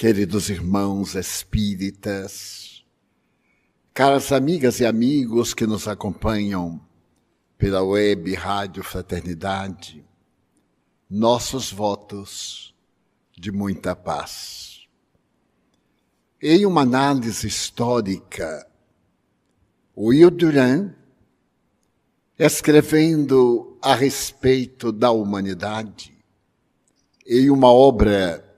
queridos irmãos espíritas, caras amigas e amigos que nos acompanham pela web Rádio Fraternidade, nossos votos de muita paz. Em uma análise histórica, Will Durant, escrevendo a respeito da humanidade, em uma obra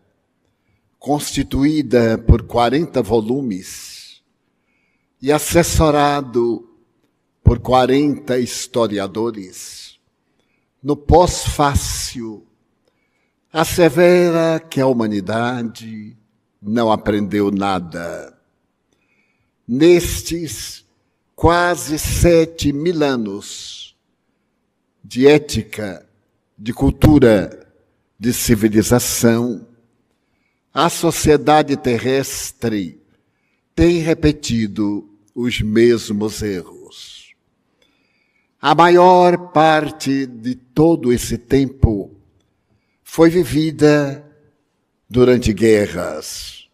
constituída por 40 volumes e assessorado por 40 historiadores, no pós-fácil, assevera que a humanidade não aprendeu nada. Nestes quase 7.000 anos de ética, de cultura, de civilização, a sociedade terrestre tem repetido os mesmos erros. A maior parte de todo esse tempo foi vivida durante guerras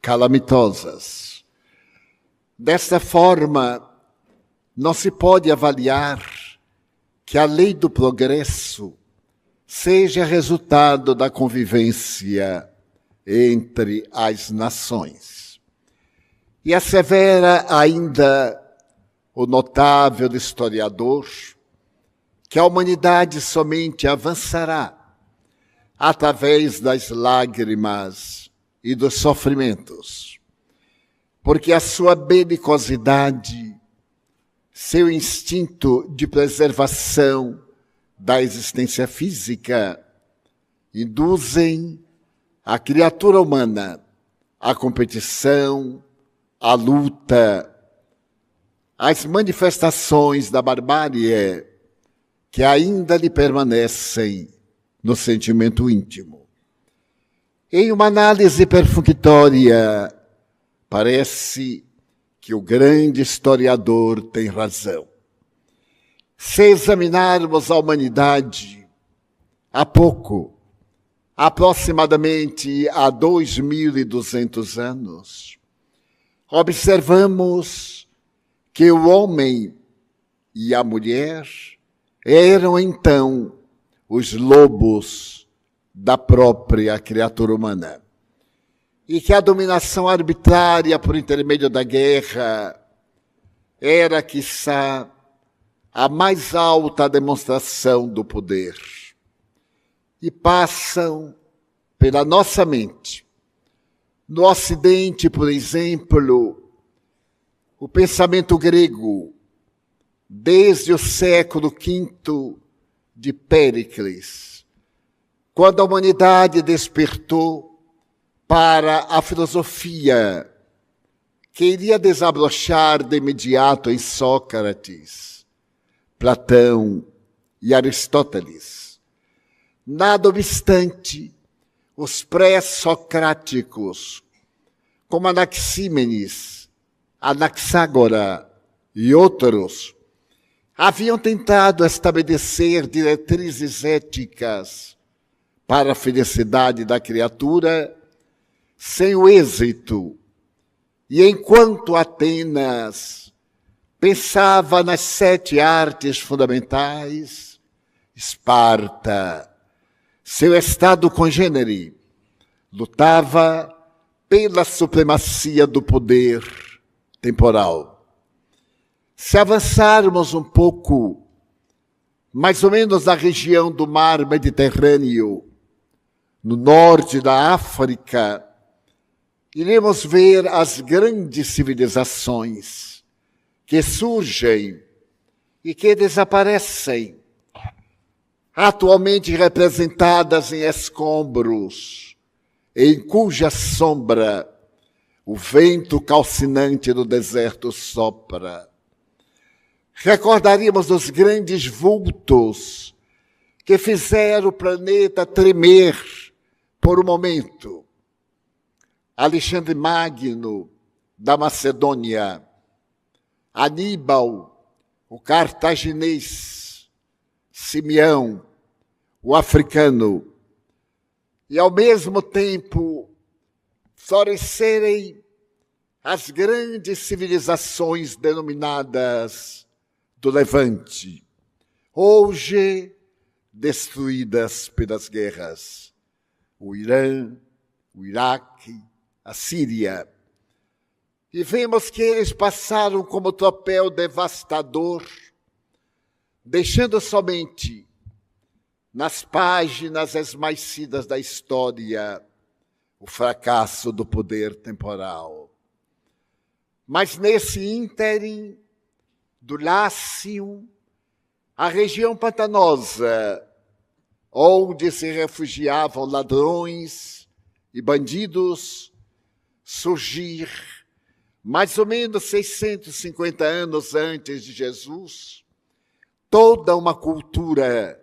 calamitosas. Desta forma, não se pode avaliar que a lei do progresso seja resultado da convivência entre as nações. E assevera ainda o notável historiador que a humanidade somente avançará através das lágrimas e dos sofrimentos, porque a sua belicosidade, seu instinto de preservação da existência física, induzem a criatura humana à competição, à luta, às manifestações da barbárie que ainda lhe permanecem no sentimento íntimo. Em uma análise perfunctória, parece que o grande historiador tem razão. Se examinarmos a humanidade há pouco, aproximadamente há 2.200 anos, observamos que o homem e a mulher eram então os lobos da própria criatura humana. E que a dominação arbitrária por intermédio da guerra era, quiçá, a mais alta demonstração do poder. E passam pela nossa mente. No Ocidente, por exemplo, o pensamento grego, desde o século V de Péricles, quando a humanidade despertou para a filosofia que iria desabrochar de imediato em Sócrates, Platão e Aristóteles. Nada obstante, os pré-socráticos, como Anaxímenes, Anaxágora e outros, haviam tentado estabelecer diretrizes éticas para a felicidade da criatura, sem o êxito. E enquanto Atenas pensava nas 7 artes fundamentais, Esparta, seu estado congênere, lutava pela supremacia do poder temporal. Se avançarmos um pouco, mais ou menos na região do mar Mediterrâneo, no norte da África, iremos ver as grandes civilizações que surgem e que desaparecem, atualmente representadas em escombros, em cuja sombra o vento calcinante do deserto sopra. Recordaríamos dos grandes vultos que fizeram o planeta tremer por um momento. Alexandre Magno, da Macedônia, Aníbal, o cartaginês, Simeão, o africano, e, ao mesmo tempo, florescerem as grandes civilizações denominadas do Levante, hoje destruídas pelas guerras. O Irã, o Iraque, a Síria. E vemos que eles passaram como tropel devastador, deixando somente nas páginas esmaecidas da história o fracasso do poder temporal. Mas nesse ínterim do Lácio, a região pantanosa, onde se refugiavam ladrões e bandidos, surgir, mais ou menos 650 anos antes de Jesus, toda uma cultura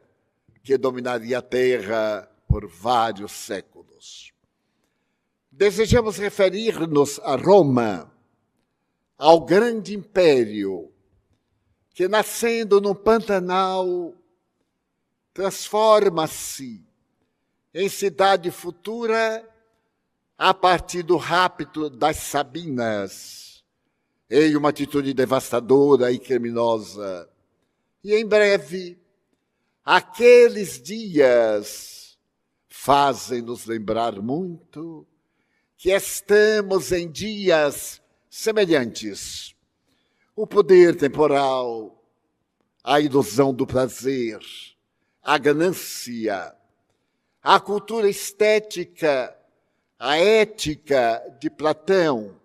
que dominaria a Terra por vários séculos. Desejamos referir-nos a Roma, ao grande império que, nascendo no Pantanal, transforma-se em cidade futura a partir do rapto das Sabinas, em uma atitude devastadora e criminosa. E, em breve, aqueles dias fazem-nos lembrar muito que estamos em dias semelhantes. O poder temporal, a ilusão do prazer, a ganância, a cultura estética, a ética de Platão,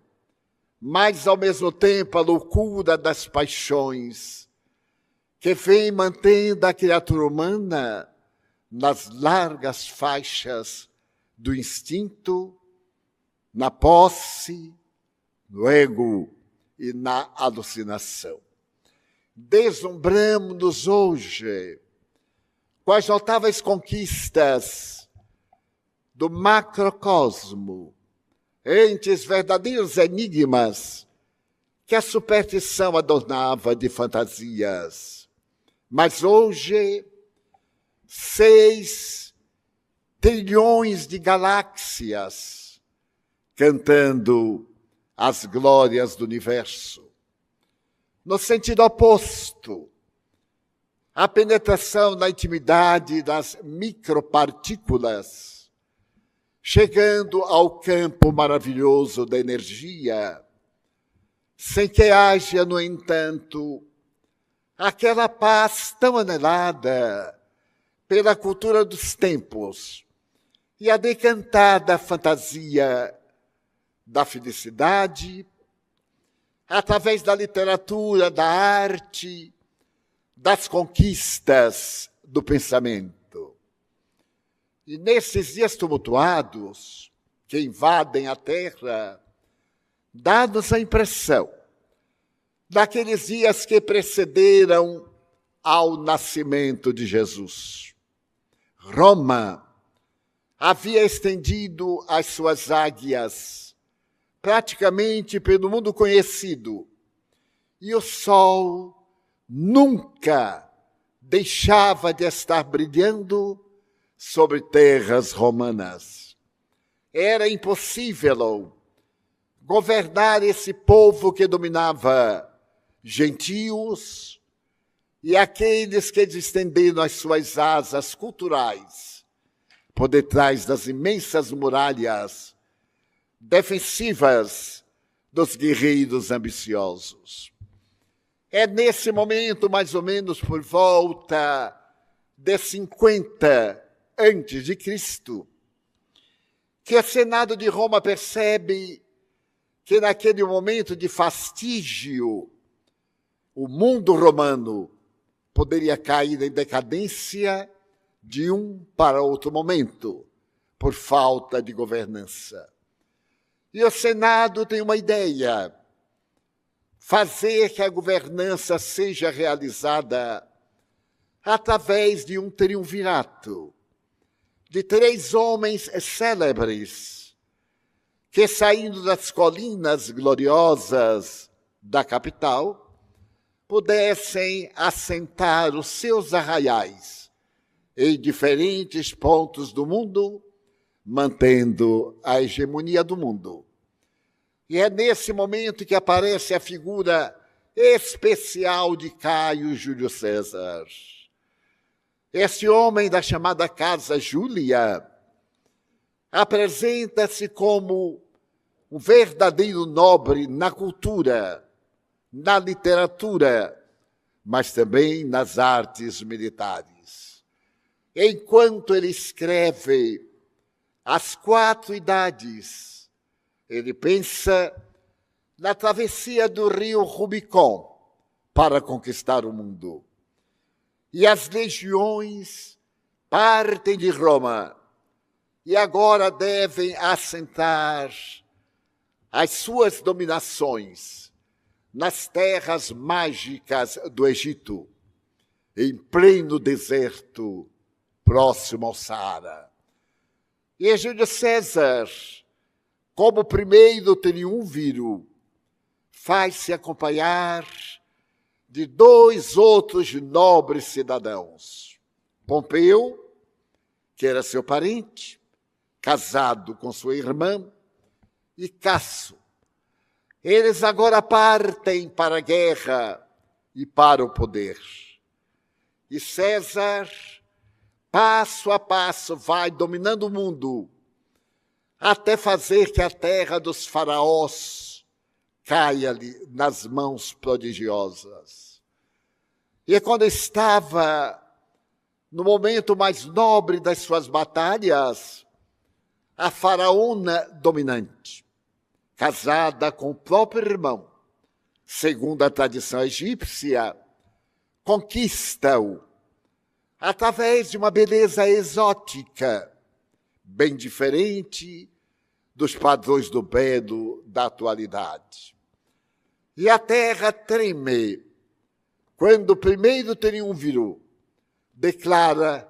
mas, ao mesmo tempo, a loucura das paixões, que vem mantendo a criatura humana nas largas faixas do instinto, na posse, no ego e na alucinação. Deslumbramos-nos hoje com as notáveis conquistas do macrocosmo, entes verdadeiros enigmas que a superstição adornava de fantasias. Mas hoje, 6 trilhões de galáxias cantando as glórias do universo. No sentido oposto, a penetração na intimidade das micropartículas, chegando ao campo maravilhoso da energia, sem que haja, no entanto, aquela paz tão anelada pela cultura dos tempos e a decantada fantasia da felicidade, através da literatura, da arte, das conquistas do pensamento. E nesses dias tumultuados que invadem a Terra, dá-nos a impressão daqueles dias que precederam ao nascimento de Jesus. Roma havia estendido as suas águias praticamente pelo mundo conhecido, e o sol nunca deixava de estar brilhando sobre terras romanas. Era impossível governar esse povo que dominava gentios e aqueles que estenderam as suas asas culturais por detrás das imensas muralhas defensivas dos guerreiros ambiciosos. É nesse momento, mais ou menos por volta de 50 antes de Cristo, que o Senado de Roma percebe que naquele momento de fastígio, o mundo romano poderia cair em decadência de um para outro momento, por falta de governança. E o Senado tem uma ideia: fazer que a governança seja realizada através de um triunvirato, de 3 homens célebres, que, saindo das colinas gloriosas da capital, pudessem assentar os seus arraiais em diferentes pontos do mundo, mantendo a hegemonia do mundo. E é nesse momento que aparece a figura especial de Caio Júlio César. Esse homem da chamada Casa Júlia apresenta-se como um verdadeiro nobre na cultura, na literatura, mas também nas artes militares. Enquanto ele escreve As Quatro Idades, ele pensa na travessia do rio Rubicon para conquistar o mundo. E as legiões partem de Roma e agora devem assentar as suas dominações nas terras mágicas do Egito, em pleno deserto, próximo ao Saara. E Júlio César, como primeiro triunviro, faz-se acompanhar de dois outros nobres cidadãos. Pompeu, que era seu parente, casado com sua irmã, e Casso. Eles agora partem para a guerra e para o poder. E César, passo a passo, vai dominando o mundo, até fazer que a terra dos faraós caia-lhe nas mãos prodigiosas. E quando estava no momento mais nobre das suas batalhas, a faraona dominante, casada com o próprio irmão, segundo a tradição egípcia, conquista-o através de uma beleza exótica, bem diferente dos padrões do belo da atualidade. E a terra treme quando o primeiro triunviro declara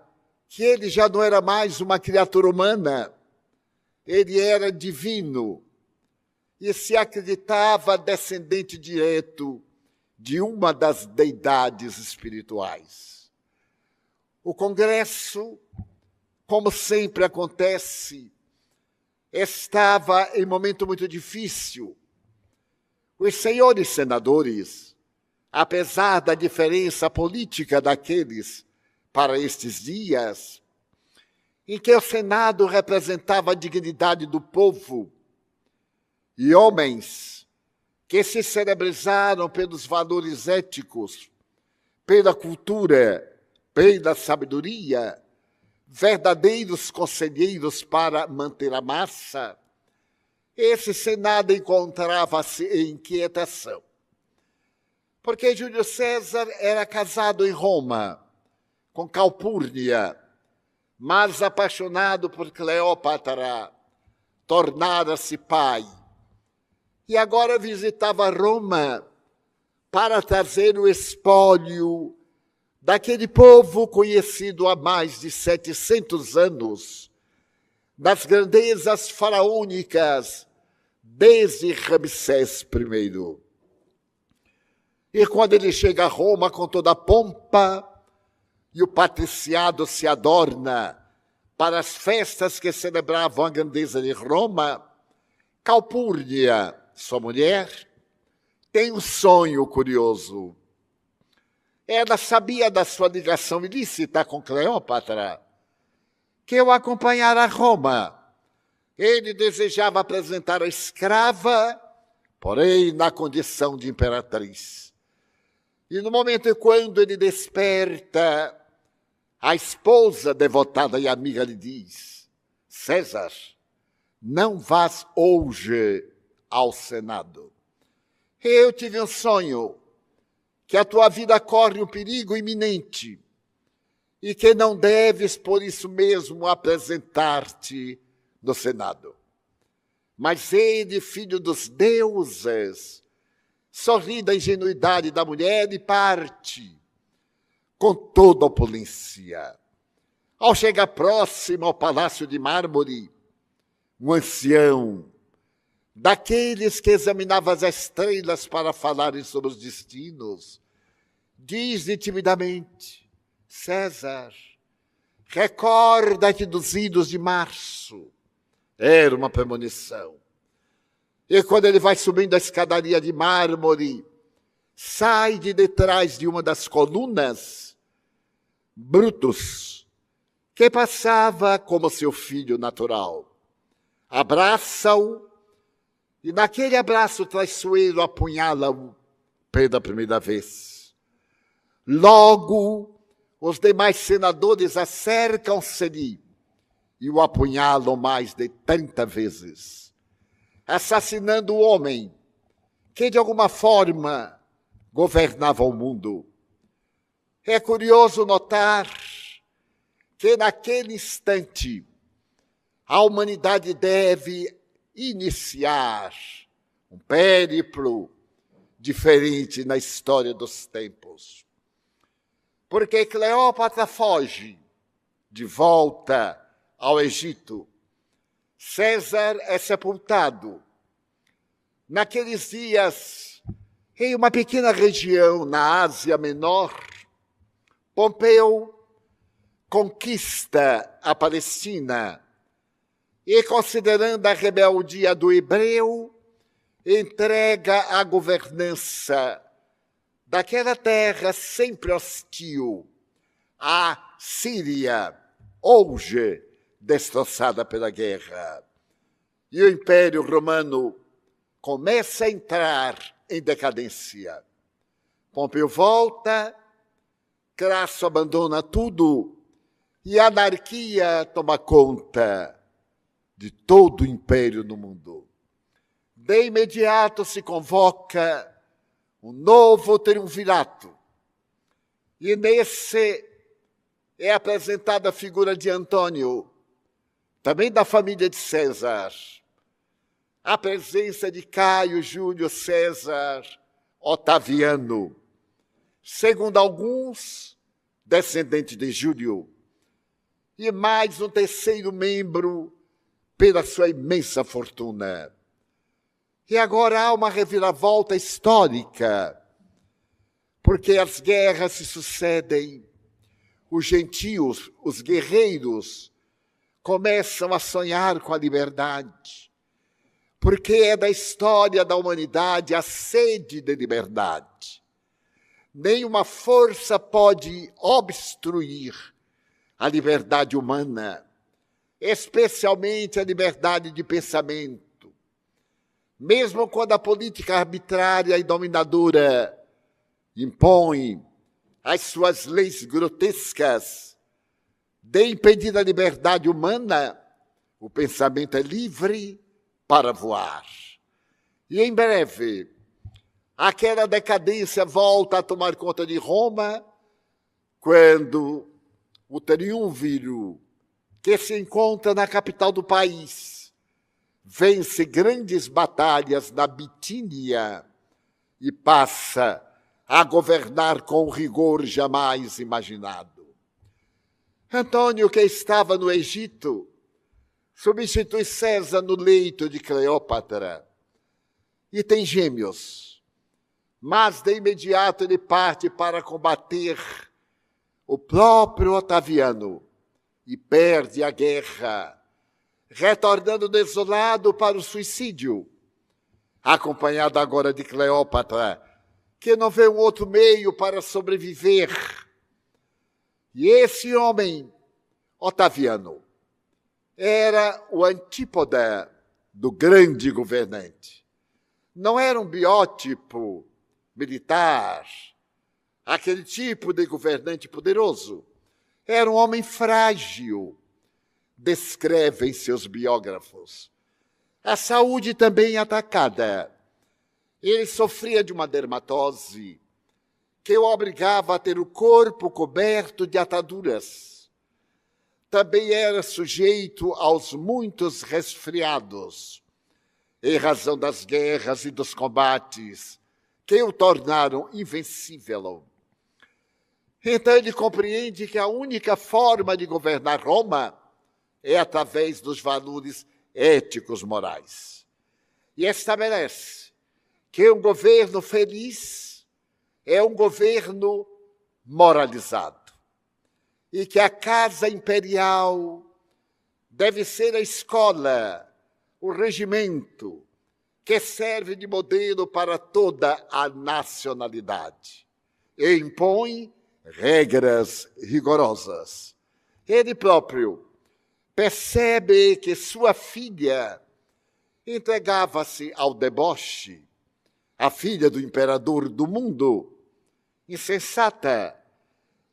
que ele já não era mais uma criatura humana, ele era divino e se acreditava descendente direto de uma das deidades espirituais. O Congresso, como sempre acontece, estava em momento muito difícil. Os senhores senadores, apesar da diferença política daqueles para estes dias, em que o Senado representava a dignidade do povo, e homens que se celebrizaram pelos valores éticos, pela cultura, pela sabedoria, verdadeiros conselheiros para manter a massa, esse Senado encontrava-se em inquietação. Porque Júlio César era casado em Roma com Calpurnia, mas apaixonado por Cleópatra, tornara-se pai. E agora visitava Roma para trazer o espólio daquele povo conhecido há mais de 700 anos, das grandezas faraônicas, desde Ramsés I. E quando ele chega a Roma com toda a pompa, e o patriciado se adorna para as festas que celebravam a grandeza de Roma, Calpurnia, sua mulher, tem um sonho curioso. Ela sabia da sua ligação ilícita com Cleópatra, que o acompanhara a Roma. Ele desejava apresentar a escrava, porém na condição de imperatriz. E no momento em quando ele desperta, a esposa devotada e amiga lhe diz: César, não vás hoje ao Senado. Eu tive um sonho que a tua vida corre um perigo iminente e que não deves, por isso mesmo, apresentar-te no Senado. Mas ele, filho dos deuses, sorri da ingenuidade da mulher e parte com toda a opulência. Ao chegar próximo ao Palácio de Mármore, um ancião, daqueles que examinavam as estrelas para falarem sobre os destinos, diz-lhe timidamente: César, recorda-te dos idos de março, Era uma premonição. E quando ele vai subindo a escadaria de mármore, sai de detrás de uma das colunas Brutus, que passava como seu filho natural. Abraça-o e naquele abraço traiçoeiro apunhala-o pela primeira vez. Logo, os demais senadores acercam-se-lhe e o apunhalam mais de 30 vezes, assassinando o homem que, de alguma forma, governava o mundo. É curioso notar que, naquele instante, a humanidade deve iniciar um périplo diferente na história dos tempos. Porque Cleópatra foge de volta ao Egito. César é sepultado. Naqueles dias, em uma pequena região na Ásia Menor, Pompeu conquista a Palestina e, considerando a rebeldia do hebreu, entrega a governança daquela terra sempre hostil à Síria, hoje destroçada pela guerra. E o Império Romano começa a entrar em decadência. Pompeu volta, Crasso abandona tudo e a anarquia toma conta de todo o império no mundo. De imediato se convoca um novo triunvirato. E nesse é apresentada a figura de Antônio, também da família de César. A presença de Caio Júlio César Otaviano, segundo alguns, descendente de Júlio, e mais um terceiro membro pela sua imensa fortuna. E agora há uma reviravolta histórica, porque as guerras se sucedem, os gentios, os guerreiros, começam a sonhar com a liberdade, porque é da história da humanidade a sede de liberdade. Nenhuma força pode obstruir a liberdade humana, especialmente a liberdade de pensamento. Mesmo quando a política arbitrária e dominadora impõe as suas leis grotescas de impedir a liberdade humana, o pensamento é livre para voar. E em breve, aquela decadência volta a tomar conta de Roma, quando o triunviro que se encontra na capital do país vence grandes batalhas na Bitínia e passa a governar com rigor jamais imaginado. Antônio, que estava no Egito, substitui César no leito de Cleópatra e tem gêmeos. Mas, de imediato, ele parte para combater o próprio Otaviano e perde a guerra, retornando desolado para o suicídio, acompanhado agora de Cleópatra, que não vê um outro meio para sobreviver. E esse homem, Otaviano, era o antípoda do grande governante. Não era um biótipo militar, aquele tipo de governante poderoso. Era um homem frágil, descrevem seus biógrafos. A saúde também atacada. Ele sofria de uma dermatose que o obrigava a ter o corpo coberto de ataduras. Também era sujeito aos muitos resfriados, em razão das guerras e dos combates que o tornaram invencível. Então ele compreende que a única forma de governar Roma é através dos valores éticos morais. E estabelece que um governo feliz é um governo moralizado. E que a casa imperial deve ser a escola o regimento que serve de modelo para toda a nacionalidade e impõe regras rigorosas. Ele próprio percebe que sua filha entregava-se ao deboche, a filha do imperador do mundo, insensata,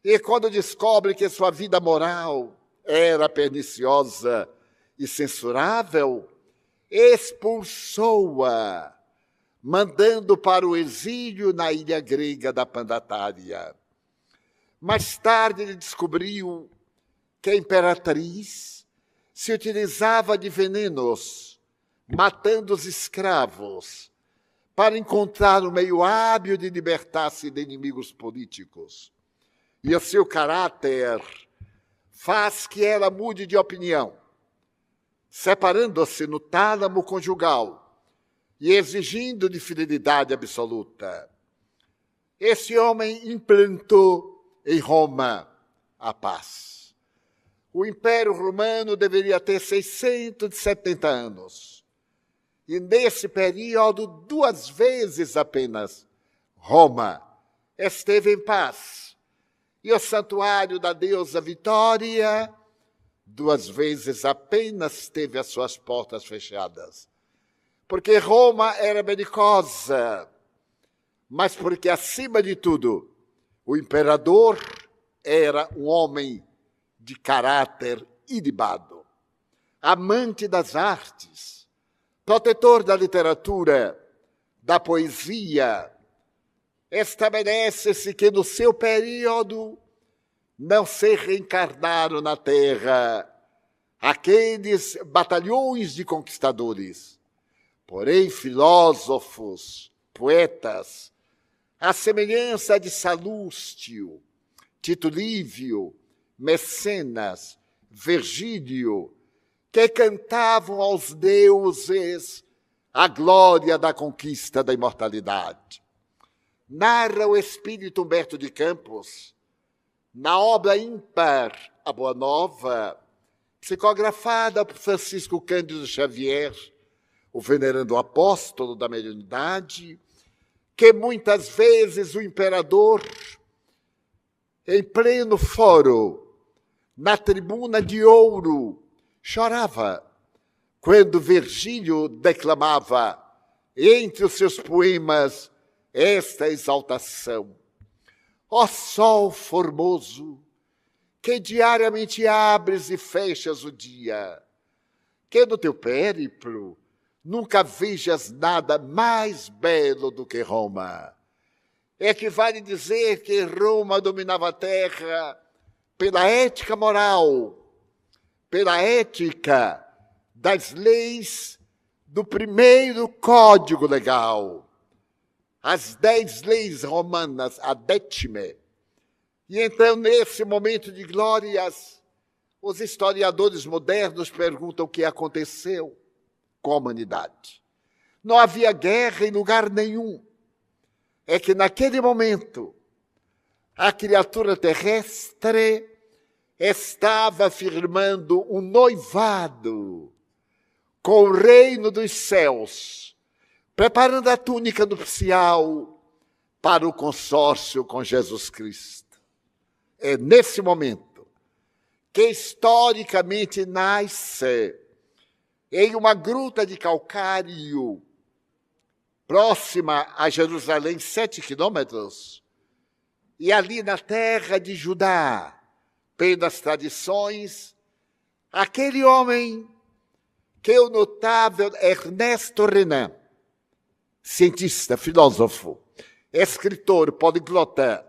e quando descobre que sua vida moral era perniciosa e censurável, expulsou-a, mandando para o exílio na ilha grega da Pandatária. Mais tarde ele descobriu que a imperatriz se utilizava de venenos, matando os escravos, para encontrar um meio hábil de libertar-se de inimigos políticos. E o seu caráter faz que ela mude de opinião, separando-se no tálamo conjugal e exigindo de fidelidade absoluta. Esse homem implantou em Roma a paz. O Império Romano deveria ter 670 anos. E nesse período, 2 vezes apenas, Roma esteve em paz. E o santuário da deusa Vitória, 2 vezes apenas teve as suas portas fechadas. Porque Roma era belicosa, mas porque, acima de tudo, o imperador era um homem de caráter ilibado, amante das artes, protetor da literatura, da poesia. Estabelece-se que no seu período não se reencarnaram na terra aqueles batalhões de conquistadores, porém filósofos, poetas, à semelhança de Salustio, Tito Livio, Mecenas, Virgílio, que cantavam aos deuses a glória da conquista da imortalidade. Narra o espírito Humberto de Campos, na obra ímpar A Boa Nova, psicografada por Francisco Cândido Xavier, o venerando apóstolo da mediunidade, que muitas vezes o imperador, em pleno fórum, na tribuna de ouro, chorava quando Virgílio declamava, entre os seus poemas, esta exaltação. Ó sol formoso, que diariamente abres e fechas o dia, que no teu périplo nunca vejas nada mais belo do que Roma. Equivale dizer que Roma dominava a terra pela ética moral, pela ética das leis do primeiro código legal, as 10 leis romanas, a décime. E então, nesse momento de glórias, os historiadores modernos perguntam o que aconteceu com a humanidade. Não havia guerra em lugar nenhum. É que naquele momento, a criatura terrestre estava firmando um noivado com o reino dos céus, preparando a túnica nupcial para o consórcio com Jesus Cristo. É nesse momento que historicamente nasce, em uma gruta de calcário, próxima a Jerusalém, 7 quilômetros, e ali na terra de Judá, pelas tradições, aquele homem que o notável Ernesto Renan, cientista, filósofo, escritor, poliglota,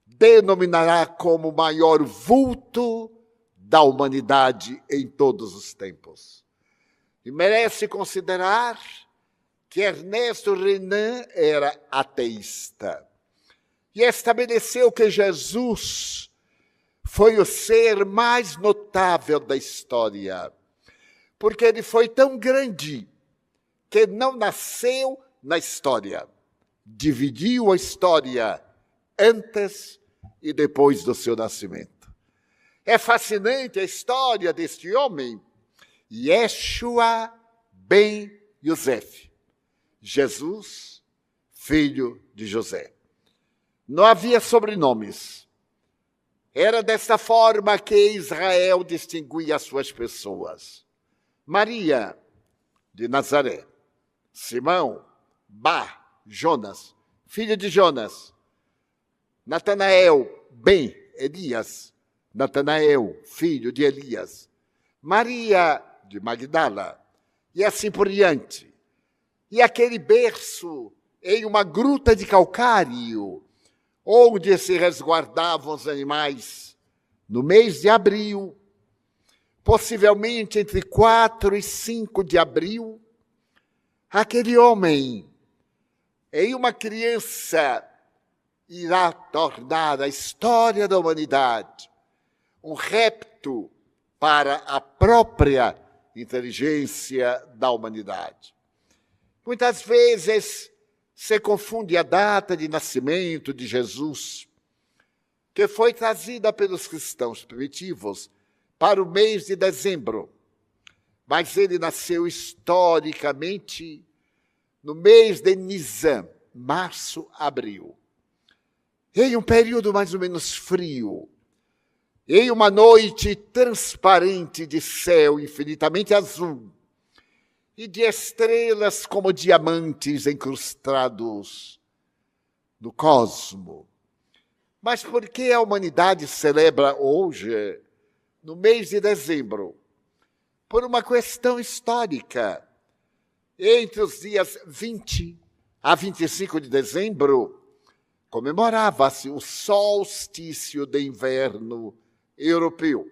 denominará como o maior vulto da humanidade em todos os tempos. E merece considerar que Ernesto Renan era ateísta e estabeleceu que Jesus foi o ser mais notável da história, porque ele foi tão grande que não nasceu na história, dividiu a história antes e depois do seu nascimento. É fascinante a história deste homem, Yeshua Ben Yosef, Jesus, filho de José. Não havia sobrenomes. Era desta forma que Israel distinguia as suas pessoas. Maria, de Nazaré. Simão, Jonas, filho de Jonas. Natanael, Ben, Elias. Natanael, filho de Elias. Maria, de Magdala. E assim por diante. E aquele berço em uma gruta de calcário, onde se resguardavam os animais, no mês de abril, possivelmente entre 4 e 5 de abril, aquele homem, em uma criança, irá tornar a história da humanidade um repto para a própria inteligência da humanidade. Muitas vezes se confunde a data de nascimento de Jesus, que foi trazida pelos cristãos primitivos para o mês de dezembro. Mas ele nasceu historicamente no mês de Nisan, março, abril. Em um período mais ou menos frio, em uma noite transparente de céu infinitamente azul, e de estrelas como diamantes incrustados no cosmo. Mas por que a humanidade celebra hoje, no mês de dezembro? Por uma questão histórica. Entre os dias 20 a 25 de dezembro, comemorava-se o solstício de inverno europeu.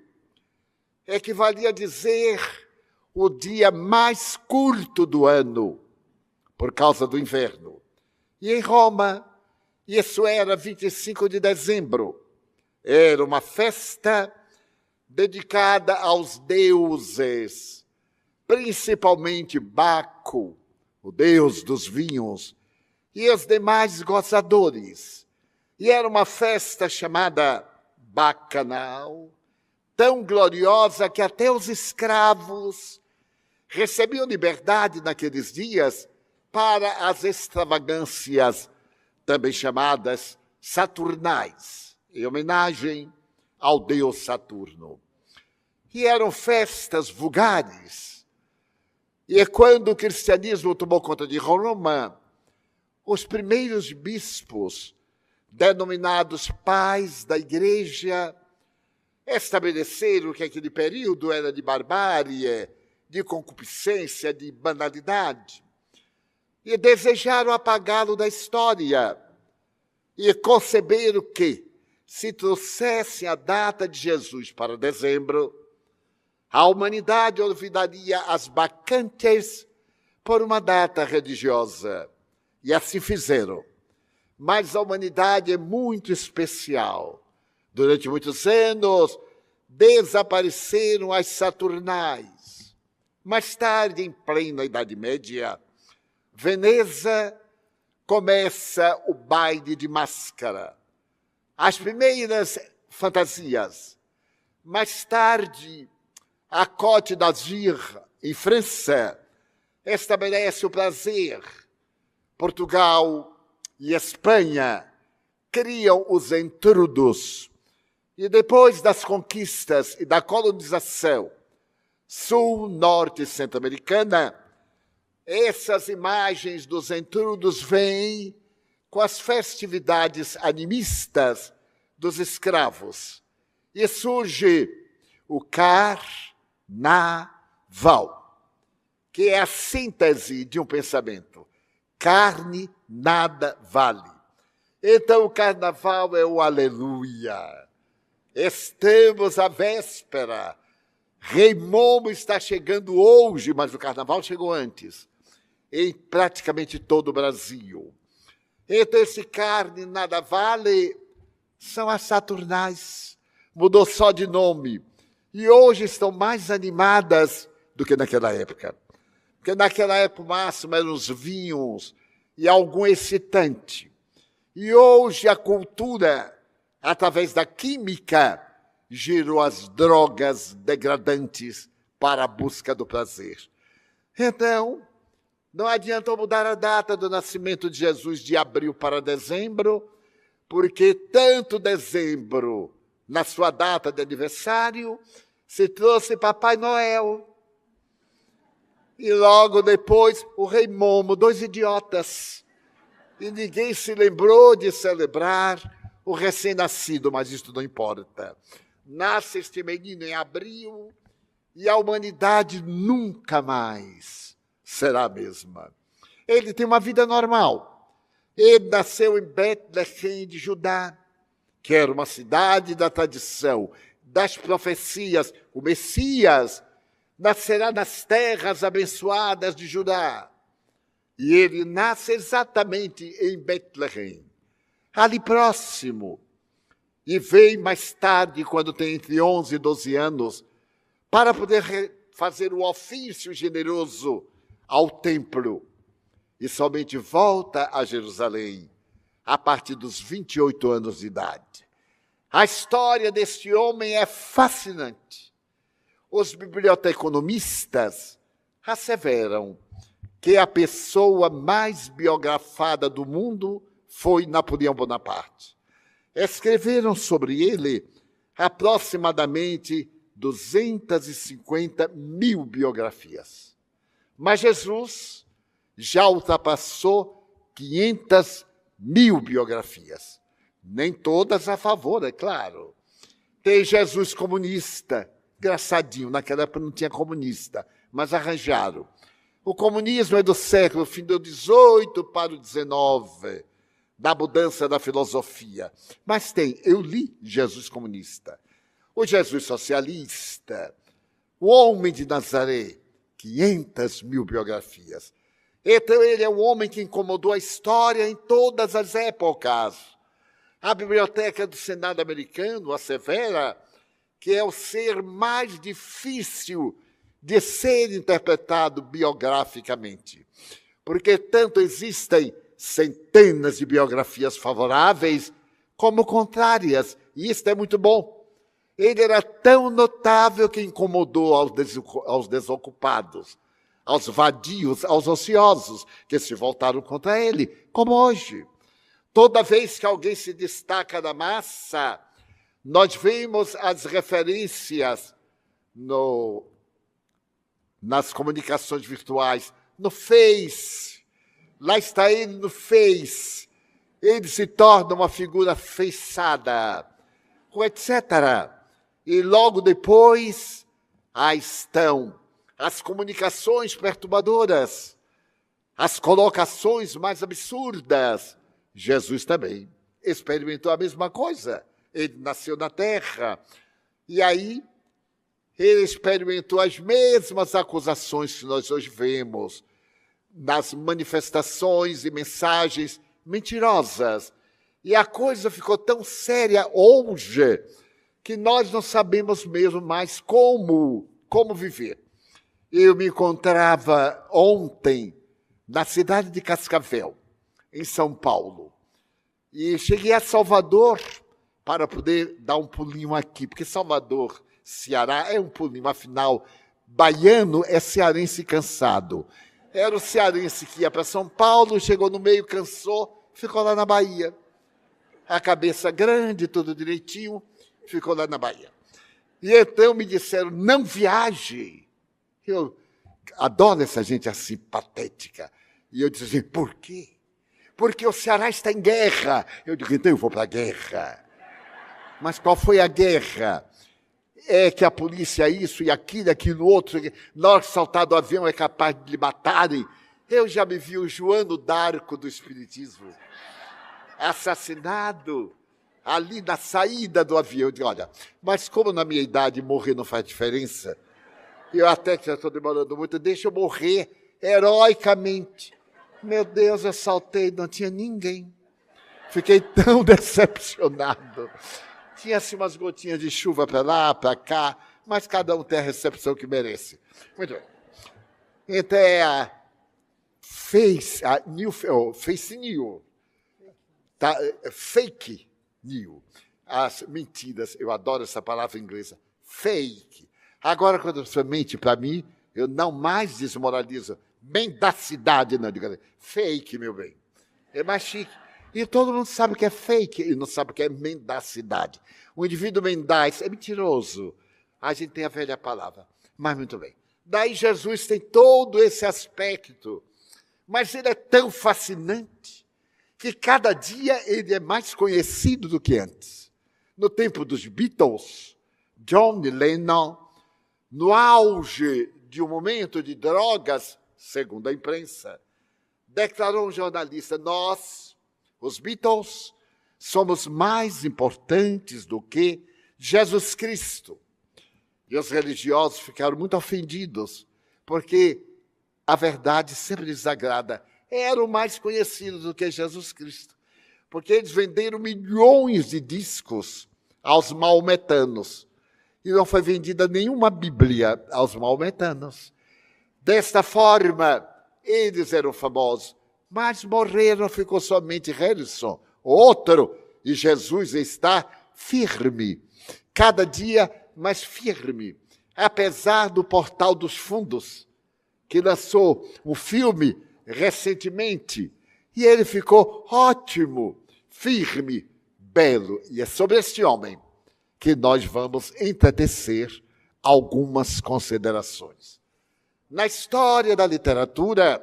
Equivalia a dizer o dia mais curto do ano, por causa do inverno. E em Roma, isso era 25 de dezembro. Era uma festa dedicada aos deuses, principalmente Baco, o deus dos vinhos, e os demais gozadores. E era uma festa chamada Bacanal, tão gloriosa que até os escravos recebiam liberdade naqueles dias para as extravagâncias, também chamadas saturnais, em homenagem ao deus Saturno. E eram festas vulgares. E quando o cristianismo tomou conta de Roma, os primeiros bispos, denominados pais da igreja, estabeleceram que aquele período era de barbárie, de concupiscência, de banalidade, e desejaram apagá-lo da história, e conceberam que, se trouxessem a data de Jesus para dezembro, a humanidade olvidaria as bacantes por uma data religiosa. E assim fizeram. Mas a humanidade é muito especial. Durante muitos anos, desapareceram as saturnais. Mais tarde, em plena Idade Média, Veneza começa o baile de máscara. As primeiras fantasias. Mais tarde, a Côte d'Azur, em França, estabelece o prazer. Portugal e Espanha criam os entrudos. E depois das conquistas e da colonização sul, norte e centro-americana, essas imagens dos entrudos vêm com as festividades animistas dos escravos. E surge o carnaval, que é a síntese de um pensamento. Carne nada vale. Então o carnaval é o aleluia. Estamos à véspera. Rei Momo está chegando hoje, mas o carnaval chegou antes, em praticamente todo o Brasil. Então esse carne nada vale são as saturnais. Mudou só de nome. E hoje estão mais animadas do que naquela época. Porque naquela época o máximo eram os vinhos e algum excitante. E hoje a cultura, através da química, girou as drogas degradantes para a busca do prazer. Então, não adianta mudar a data do nascimento de Jesus de abril para dezembro, porque tanto dezembro, na sua data de aniversário, se trouxe Papai Noel. E logo depois, o Rei Momo, 2 idiotas. E ninguém se lembrou de celebrar o recém-nascido, mas isso não importa. Nasce este menino em abril e a humanidade nunca mais será a mesma. Ele tem uma vida normal. Ele nasceu em Betlehem de Judá, que era uma cidade da tradição, das profecias. O Messias nascerá nas terras abençoadas de Judá. E ele nasce exatamente em Betlehem, ali próximo. E vem mais tarde, quando tem entre 11 e 12 anos, para poder fazer o ofício generoso ao templo. E somente volta a Jerusalém a partir dos 28 anos de idade. A história deste homem é fascinante. Os biblioteconomistas asseveram que a pessoa mais biografada do mundo foi Napoleão Bonaparte. Escreveram sobre ele aproximadamente 250 mil biografias. Mas Jesus já ultrapassou 500 mil biografias. Nem todas a favor, é claro. Tem Jesus comunista, engraçadinho, naquela época não tinha comunista, mas arranjaram. O comunismo é do século, fim do XVIII para o XIX, da mudança da filosofia. Mas tem, eu li Jesus comunista, o Jesus socialista, o homem de Nazaré, 500 mil biografias. Então ele é um homem que incomodou a história em todas as épocas. A Biblioteca do Senado americano assevera que é o ser mais difícil de ser interpretado biograficamente, porque tanto existem centenas de biografias favoráveis como contrárias, e isso é muito bom. Ele era tão notável que incomodou aos desocupados, aos vadios, aos ociosos, que se voltaram contra ele, como hoje. Toda vez que alguém se destaca da massa, nós vemos as referências nas comunicações virtuais, no Face. Lá está ele no Face. Ele se torna uma figura feiçada, etc. E logo depois, aí estão as comunicações perturbadoras, as colocações mais absurdas. Jesus também experimentou a mesma coisa. Ele nasceu na terra. E aí, ele experimentou as mesmas acusações que nós hoje vemos nas manifestações e mensagens mentirosas. E a coisa ficou tão séria hoje que nós não sabemos mesmo mais como viver. Eu me encontrava ontem na cidade de Cascavel, em São Paulo, e cheguei a Salvador para poder dar um pulinho aqui, porque Salvador, Ceará, é um pulinho, afinal, baiano é cearense cansado. Era o cearense que ia para São Paulo, chegou no meio, cansou, ficou lá na Bahia. A cabeça grande, tudo direitinho, ficou lá na Bahia. E então me disseram, não viaje. Eu adoro essa gente assim, patética. E eu disse assim, por quê? Porque o Ceará está em guerra. Eu digo, então eu vou para a guerra. Mas qual foi a guerra? É que a polícia isso e aquilo outro, na hora que saltar do avião é capaz de lhe matarem. Eu já me vi o Joano d'Arco do Espiritismo, assassinado ali na saída do avião. Eu digo, olha, mas como na minha idade morrer não faz diferença, eu até que já estou demorando muito, deixa eu morrer heroicamente. Meu Deus, eu saltei, não tinha ninguém. Fiquei tão decepcionado. Tinha-se umas gotinhas de chuva para lá, para cá, mas cada um tem a recepção que merece. Muito bem. Então é a Face New, tá? Fake New. As mentiras, eu adoro essa palavra inglesa. Fake. Agora, quando você mente para mim, Eu não mais desmoralizo. Mendacidade, não, digo, fake, meu bem. É mais chique. E todo mundo sabe que é fake e não sabe que é mendacidade. O indivíduo mendaz é mentiroso. A gente tem a velha palavra. Mas muito bem. Daí Jesus tem todo esse aspecto. Mas ele é tão fascinante que cada dia ele é mais conhecido do que antes. No tempo dos Beatles, John Lennon, no auge de um momento de drogas, segundo a imprensa, declarou um jornalista: nós, os Beatles, somos mais importantes do que Jesus Cristo. E os religiosos ficaram muito ofendidos, porque a verdade sempre lhes agrada. Eram mais conhecidos do que Jesus Cristo, porque eles venderam milhões de discos aos maometanos, e não foi vendida nenhuma Bíblia aos maometanos. Desta forma, eles eram famosos, mas morreram, ficou somente Harrison, outro, e Jesus está firme, cada dia mais firme, apesar do Portal dos Fundos, que lançou um filme recentemente, e ele ficou ótimo, firme, belo. E é sobre este homem que nós vamos entretecer algumas considerações. Na história da literatura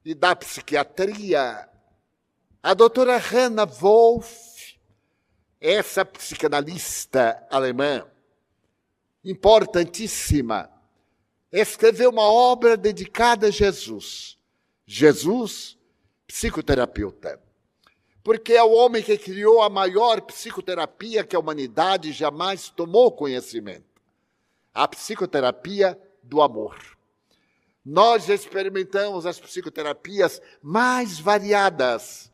e da psiquiatria, a doutora Hannah Wolff, essa psicanalista alemã, importantíssima, escreveu uma obra dedicada a Jesus. Jesus, psicoterapeuta. Porque é o homem que criou a maior psicoterapia que a humanidade jamais tomou conhecimento. A psicoterapia do amor. Nós experimentamos as psicoterapias mais variadas,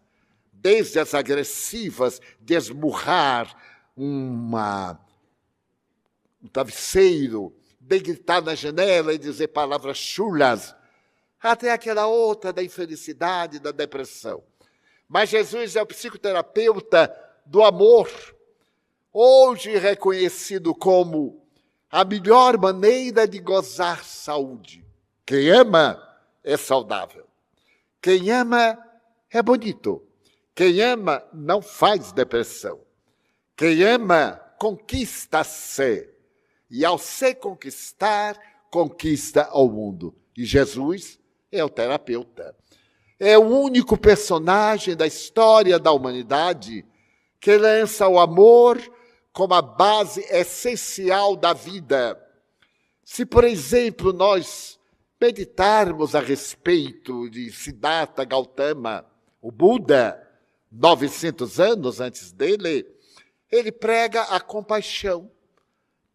desde as agressivas, de esmurrar um travesseiro, de gritar na janela e dizer palavras chulas, até aquela outra da infelicidade, da depressão. Mas Jesus é o psicoterapeuta do amor, hoje reconhecido como a melhor maneira de gozar saúde. Quem ama é saudável. Quem ama é bonito. Quem ama não faz depressão. Quem ama conquista-se. E ao se conquistar, conquista ao mundo. E Jesus é o terapeuta. É o único personagem da história da humanidade que lança o amor como a base essencial da vida. Se, por exemplo, nós meditarmos a respeito de Siddhartha Gautama, o Buda, 900 anos antes dele, ele prega a compaixão.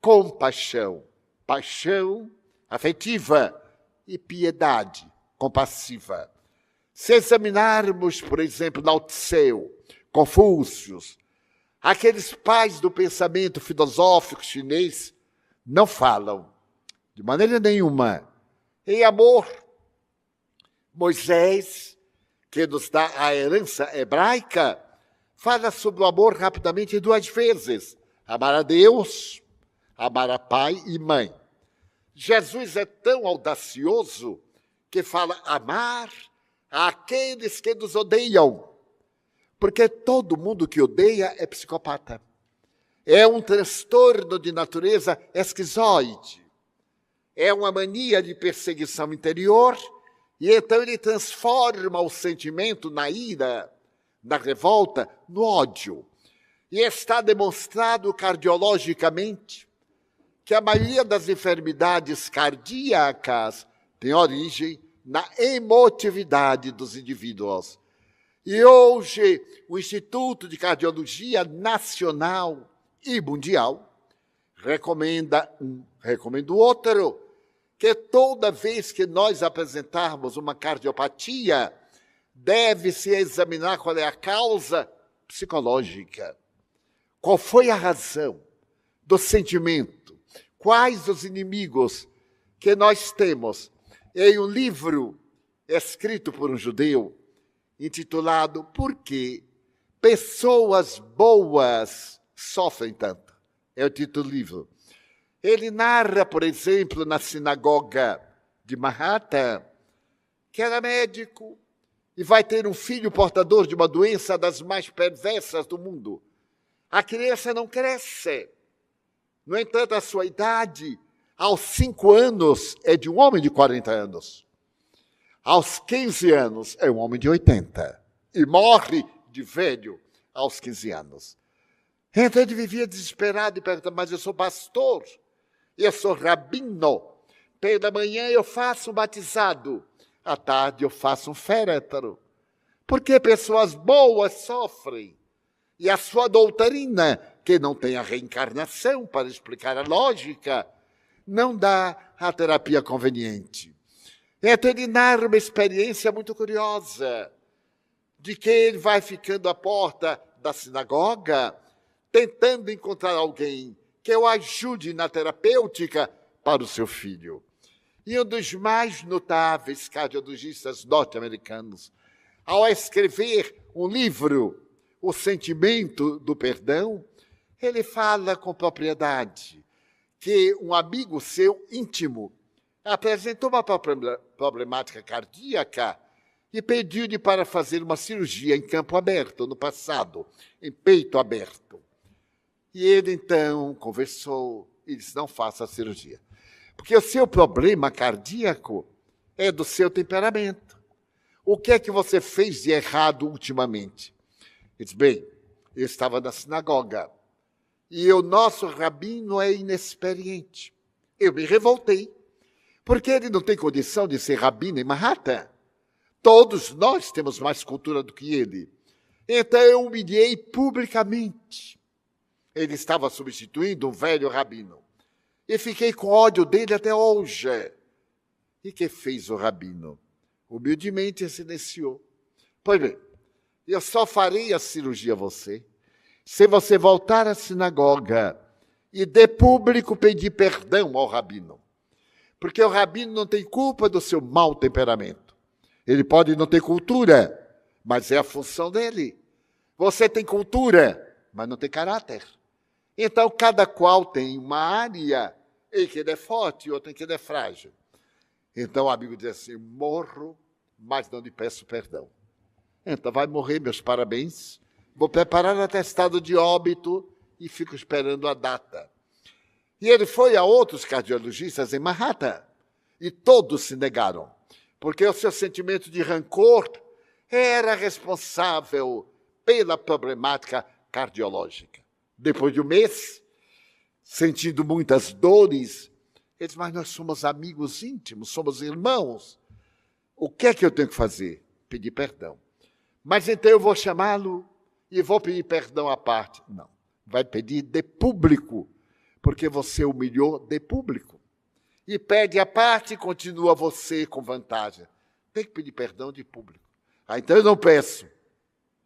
Compaixão, paixão afetiva e piedade compassiva. Se examinarmos, por exemplo, Lao Tse, Confúcio, aqueles pais do pensamento filosófico chinês não falam, de maneira nenhuma, em amor. Moisés, que nos dá a herança hebraica, fala sobre o amor rapidamente 2 vezes. Amar a Deus, amar a pai e mãe. Jesus é tão audacioso que fala amar àqueles que nos odeiam. Porque todo mundo que odeia é psicopata. É um transtorno de natureza esquizoide. É uma mania de perseguição interior, e então ele transforma o sentimento na ira, na revolta, no ódio. E está demonstrado cardiologicamente que a maioria das enfermidades cardíacas tem origem na emotividade dos indivíduos. E hoje o Instituto de Cardiologia Nacional e Mundial recomenda o outro, que toda vez que nós apresentarmos uma cardiopatia, deve-se examinar qual é a causa psicológica. Qual foi a razão do sentimento? Quais os inimigos que nós temos? Em um livro escrito por um judeu, intitulado Por que pessoas boas sofrem tanto? É o título do livro. Ele narra, por exemplo, na sinagoga de Manhattan, que era médico e vai ter um filho portador de uma doença das mais perversas do mundo. A criança não cresce. No entanto, a sua idade, aos 5 anos, é de um homem de 40 anos. Aos 15 anos, é um homem de 80. E morre de velho aos 15 anos. Então ele vivia desesperado e perguntava, mas eu sou pastor, eu sou rabino. Pela manhã eu faço um batizado, à tarde eu faço um féretro. Porque pessoas boas sofrem. E a sua doutrina, que não tem a reencarnação para explicar a lógica, não dá a terapia conveniente. Então ele narra uma experiência muito curiosa, de que ele vai ficando à porta da sinagoga, tentando encontrar alguém que o ajude na terapêutica para o seu filho. E um dos mais notáveis cardiologistas norte-americanos, ao escrever um livro, O Sentimento do Perdão, ele fala com propriedade que um amigo seu íntimo apresentou uma problemática cardíaca e pediu-lhe para fazer uma cirurgia em campo aberto no passado, em peito aberto. E ele, então, conversou e disse, não faça a cirurgia. Porque o seu problema cardíaco é do seu temperamento. O que é que você fez de errado ultimamente? Ele disse, bem, eu estava na sinagoga e o nosso rabino é inexperiente. Eu me revoltei, porque ele não tem condição de ser rabino em Manhattan. Todos nós temos mais cultura do que ele. Então eu humilhei publicamente. Ele estava substituindo um velho rabino. E fiquei com ódio dele até hoje. E que fez o rabino? Humildemente silenciou. Pois bem, eu só farei a cirurgia a você se você voltar à sinagoga e de público pedir perdão ao rabino. Porque o rabino não tem culpa do seu mau temperamento. Ele pode não ter cultura, mas é a função dele. Você tem cultura, mas não tem caráter. Então, cada qual tem uma área em que ele é forte e outra em que ele é frágil. Então, o amigo diz assim, morro, mas não lhe peço perdão. Então, vai morrer, meus parabéns. Vou preparar o atestado de óbito e fico esperando a data. E ele foi a outros cardiologistas em Manhattan e todos se negaram, porque o seu sentimento de rancor era responsável pela problemática cardiológica. Depois de um mês, sentindo muitas dores, ele disse, mas nós somos amigos íntimos, somos irmãos. O que é que eu tenho que fazer? Pedir perdão. Mas então eu vou chamá-lo e vou pedir perdão à parte. Não, vai pedir de público, porque você humilhou de público. E pede à parte e continua você com vantagem. Tem que pedir perdão de público. Então eu não peço.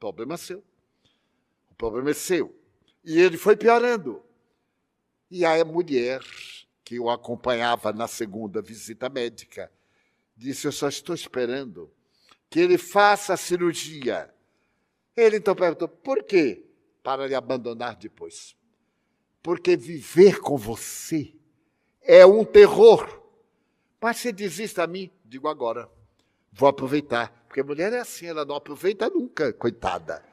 Problema seu. O problema é seu. E ele foi piorando. E a mulher que o acompanhava na segunda visita médica disse, eu só estou esperando que ele faça a cirurgia. Ele então perguntou, por quê? Para lhe abandonar depois. Porque viver com você é um terror. Mas se desista a mim, digo agora, vou aproveitar. Porque a mulher é assim, ela não aproveita nunca, coitada.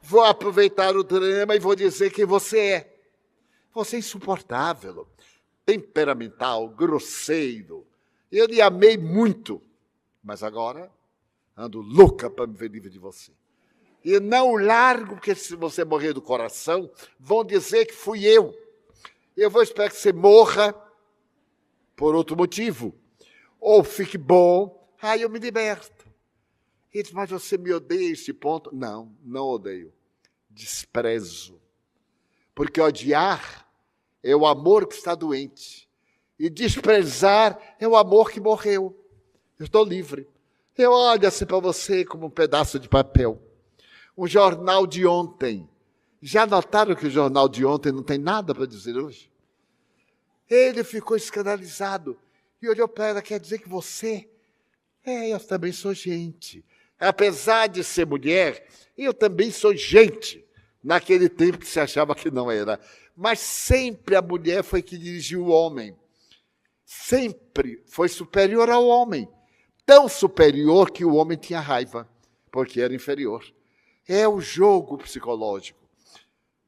Vou aproveitar o drama e vou dizer quem você é. Você é insuportável, temperamental, grosseiro. Eu lhe amei muito, mas agora ando louca para me ver livre de você. E não largo, porque se você morrer do coração, vão dizer que fui eu. Eu vou esperar que você morra por outro motivo. Ou fique bom, aí eu me liberto. Ele diz, mas você me odeia a esse ponto? Não, não odeio. Desprezo. Porque odiar é o amor que está doente. E desprezar é o amor que morreu. Eu estou livre. Eu olho assim para você como um pedaço de papel. Um jornal de ontem. Já notaram que o jornal de ontem não tem nada para dizer hoje? Ele ficou escandalizado e olhou para ela, quer dizer que você... eu também sou gente. Apesar de ser mulher, eu também sou gente. Naquele tempo que se achava que não era. Mas sempre a mulher foi que dirigiu o homem. Sempre foi superior ao homem. Tão superior que o homem tinha raiva, porque era inferior. É o jogo psicológico.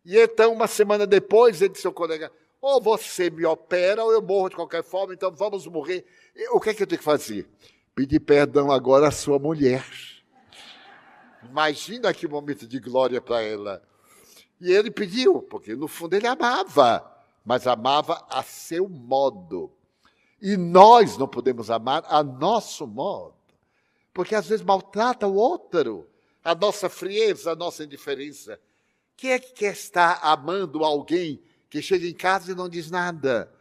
E então, uma semana depois, ele disse ao colega, ou você me opera ou eu morro de qualquer forma, então vamos morrer. O que é que eu tenho que fazer? Pedir perdão agora à sua mulher. Imagina que momento de glória para ela. E ele pediu, porque no fundo ele amava, mas amava a seu modo. E nós não podemos amar a nosso modo, porque às vezes maltrata o outro, a nossa frieza, a nossa indiferença. Quem é que quer estar amando alguém que chega em casa e não diz nada?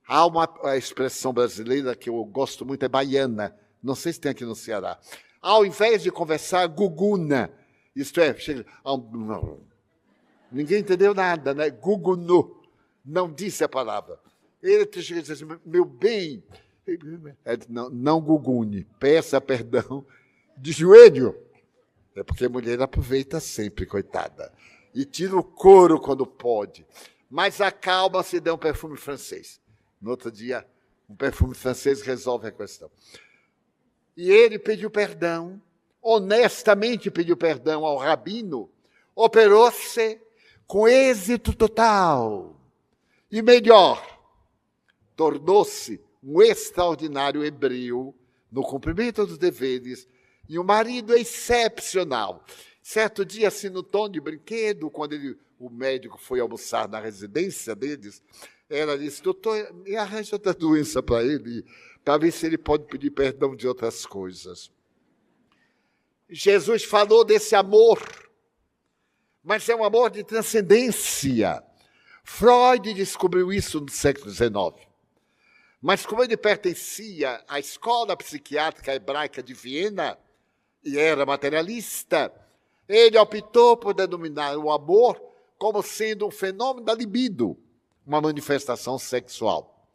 Há uma expressão brasileira que eu gosto muito, é baiana, não sei se tem aqui no Ceará. Ao invés de conversar, guguna, isto é, chega, ninguém entendeu nada, né? Gugunu, não disse a palavra. Ele te chega e diz assim, meu bem, não gugune, peça perdão de joelho. É porque a mulher aproveita sempre, coitada. E tira o couro quando pode. Mas acalma-se e dá um perfume francês. No outro dia, um perfume francês resolve a questão. E ele pediu perdão, honestamente pediu perdão ao rabino, operou-se com êxito total. E melhor, tornou-se um extraordinário hebreu no cumprimento dos deveres e um marido excepcional. Certo dia, assim, no tom de brinquedo, quando o médico foi almoçar na residência deles, ela disse, doutor, me arranja outra doença para ele, para ver se ele pode pedir perdão de outras coisas. Jesus falou desse amor, mas é um amor de transcendência. Freud descobriu isso no século XIX. Mas como ele pertencia à escola psiquiátrica hebraica de Viena e era materialista, ele optou por denominar o amor como sendo um fenômeno da libido, uma manifestação sexual.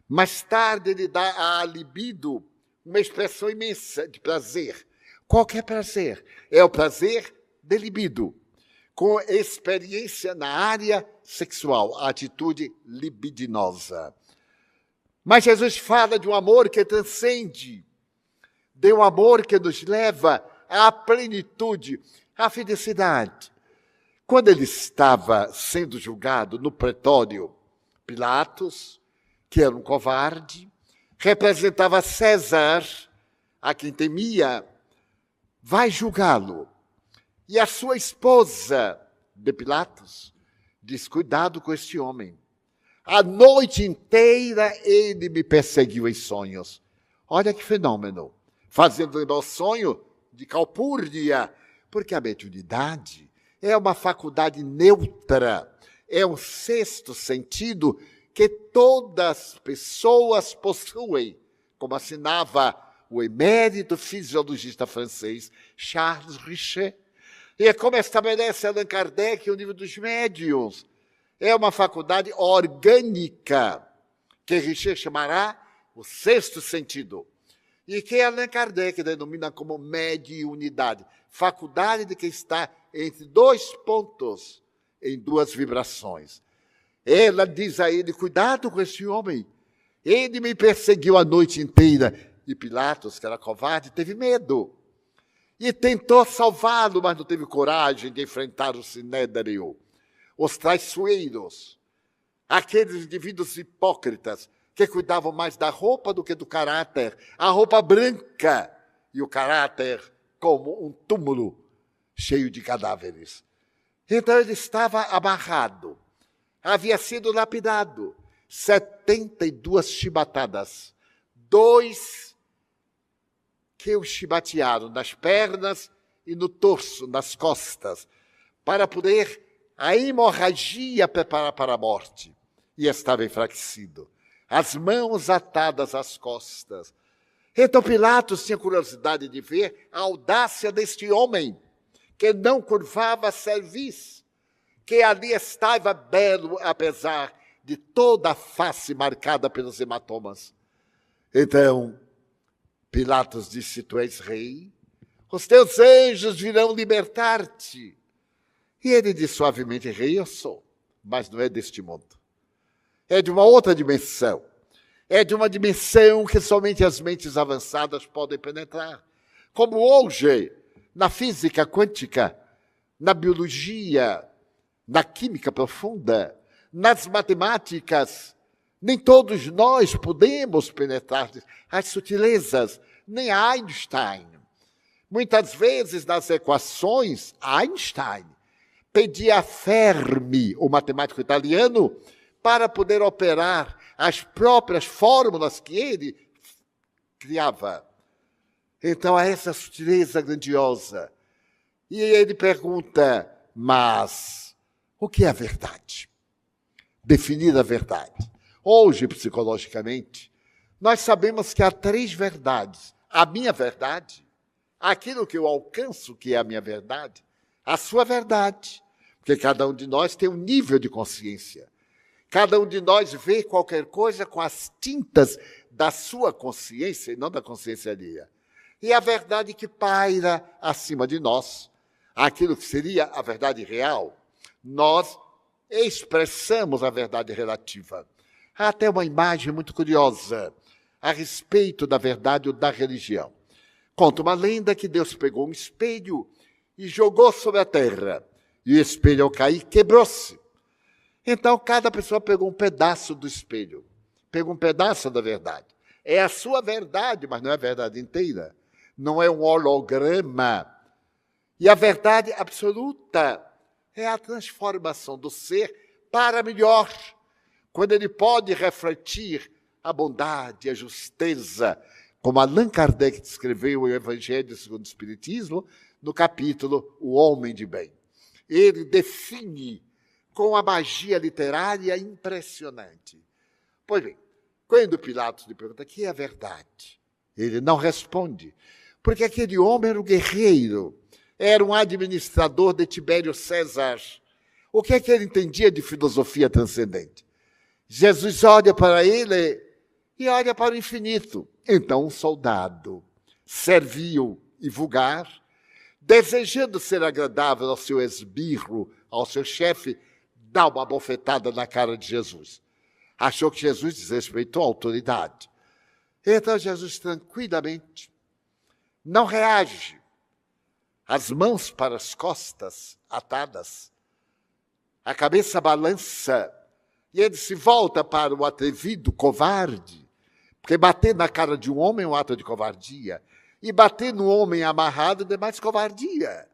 Mais tarde, ele dá à libido uma expressão imensa de prazer. Qualquer prazer é o prazer de libido, com experiência na área sexual, a atitude libidinosa. Mas Jesus fala de um amor que transcende, de um amor que nos leva à plenitude, à felicidade. Quando ele estava sendo julgado no pretório, Pilatos, que era um covarde, representava César, a quem temia, vai julgá-lo. E a sua esposa, de Pilatos, diz, cuidado com este homem. A noite inteira ele me perseguiu em sonhos. Olha que fenômeno. Fazendo lembrar o sonho de Calpurnia, porque a mediunidade é uma faculdade neutra, é um sexto sentido que todas as pessoas possuem, como assinava o emérito fisiologista francês Charles Richet. E é como estabelece Allan Kardec o nível dos médiuns. É uma faculdade orgânica, que Richet chamará o sexto sentido, e que Allan Kardec denomina como mediunidade, faculdade de que está entre dois pontos, em duas vibrações. Ela diz a ele, cuidado com esse homem, ele me perseguiu a noite inteira. E Pilatos, que era covarde, teve medo. E tentou salvá-lo, mas não teve coragem de enfrentar o sinédrio, os traiçoeiros, aqueles indivíduos hipócritas que cuidavam mais da roupa do que do caráter, a roupa branca e o caráter como um túmulo cheio de cadáveres. Então ele estava amarrado, havia sido lapidado, 72 chibatadas, 2 que o chibatearam nas pernas e no torso, nas costas, para poder a hemorragia preparar para a morte. E estava enfraquecido, as mãos atadas às costas. Então Pilatos tinha curiosidade de ver a audácia deste homem, que não curvava a cerviz, que ali estava belo, apesar de toda a face marcada pelos hematomas. Então, Pilatos disse, tu és rei, os teus anjos virão libertar-te. E ele disse suavemente, rei eu sou, mas não é deste mundo. É de uma outra dimensão. É de uma dimensão que somente as mentes avançadas podem penetrar. Como hoje, na física quântica, na biologia, na química profunda, nas matemáticas, nem todos nós podemos penetrar as sutilezas, nem Einstein. Muitas vezes, nas equações, Einstein pedia a Fermi, o matemático italiano, para poder operar as próprias fórmulas que ele criava. Então, há essa sutileza grandiosa. E ele pergunta, mas o que é a verdade? Definir a verdade. Hoje, psicologicamente, nós sabemos que há 3 verdades. A minha verdade, aquilo que eu alcanço, que é a minha verdade, a sua verdade, porque cada um de nós tem um nível de consciência. Cada um de nós vê qualquer coisa com as tintas da sua consciência e não da consciência alheia. E a verdade que paira acima de nós, aquilo que seria a verdade real, nós expressamos a verdade relativa. Há até uma imagem muito curiosa a respeito da verdade ou da religião. Conta uma lenda que Deus pegou um espelho e jogou sobre a terra. E o espelho, ao cair, quebrou-se. Então, cada pessoa pegou um pedaço do espelho. Pegou um pedaço da verdade. É a sua verdade, mas não é a verdade inteira. Não é um holograma. E a verdade absoluta é a transformação do ser para melhor. Quando ele pode refletir a bondade, a justeza, como Allan Kardec descreveu o Evangelho segundo o Espiritismo, no capítulo O Homem de Bem. Ele define com a magia literária impressionante. Pois bem, quando Pilatos lhe pergunta o que é a verdade, ele não responde, porque aquele homem era um guerreiro, era um administrador de Tibério César. O que é que ele entendia de filosofia transcendente? Jesus olha para ele e olha para o infinito. Então um soldado, servil e vulgar, desejando ser agradável ao seu esbirro, ao seu chefe, dá uma bofetada na cara de Jesus. Achou que Jesus desrespeitou a autoridade. Então Jesus tranquilamente não reage. As mãos para as costas atadas, a cabeça balança, e ele se volta para o atrevido covarde, porque bater na cara de um homem é um ato de covardia, e bater no homem amarrado é mais covardia.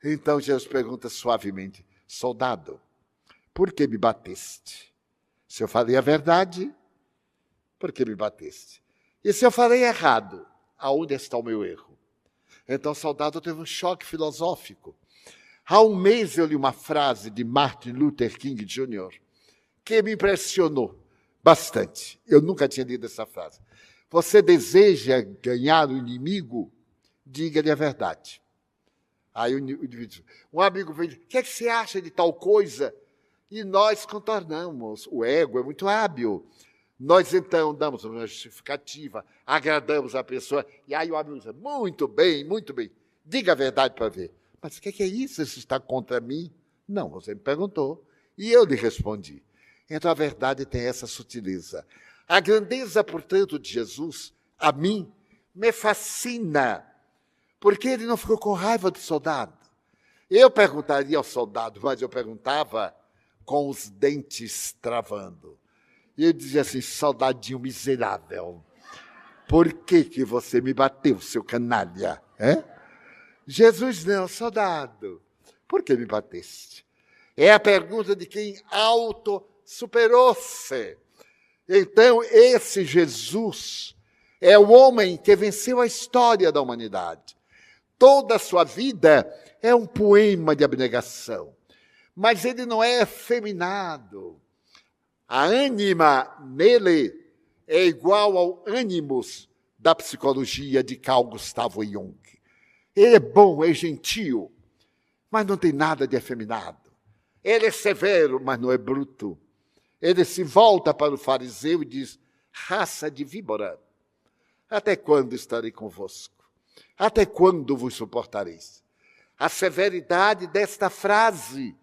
Então Jesus pergunta suavemente, soldado, por que me bateste? Se eu falei a verdade, por que me bateste? E se eu falei errado, aonde está o meu erro? Então o soldado teve um choque filosófico. Há um mês eu li uma frase de Martin Luther King Jr. que me impressionou bastante. Eu nunca tinha lido essa frase. Você deseja ganhar o inimigo? Diga-lhe a verdade. Aí o indivíduo, um amigo vem, o que é que você acha de tal coisa? E nós contornamos. O ego é muito hábil. Nós, então, damos uma justificativa, agradamos a pessoa, e aí o amigo diz, muito bem, diga a verdade para ver. Mas o que é isso? Isso está contra mim? Não, você me perguntou, e eu lhe respondi. Então, a verdade tem essa sutileza. A grandeza, portanto, de Jesus, a mim, me fascina, porque ele não ficou com raiva do soldado. Eu perguntaria ao soldado, mas eu perguntava com os dentes travando. E eu dizia assim, soldadinho miserável, por que você me bateu, seu canalha? Jesus não, soldado, por que me bateste? É a pergunta de quem auto-superou-se. Então, esse Jesus é o homem que venceu a história da humanidade. Toda a sua vida é um poema de abnegação, mas ele não é efeminado. A ânima nele é igual ao ânimos da psicologia de Carl Gustav Jung. Ele é bom, é gentil, mas não tem nada de efeminado. Ele é severo, mas não é bruto. Ele se volta para o fariseu e diz, raça de víbora, até quando estarei convosco? Até quando vos suportareis? A severidade desta frase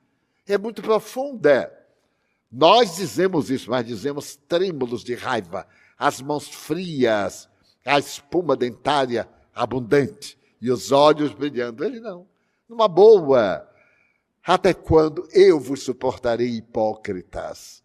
é muito profunda. Nós dizemos isso, mas dizemos trêmulos de raiva, as mãos frias, a espuma dentária abundante e os olhos brilhando. Ele não, numa boa. Até quando eu vos suportarei, hipócritas?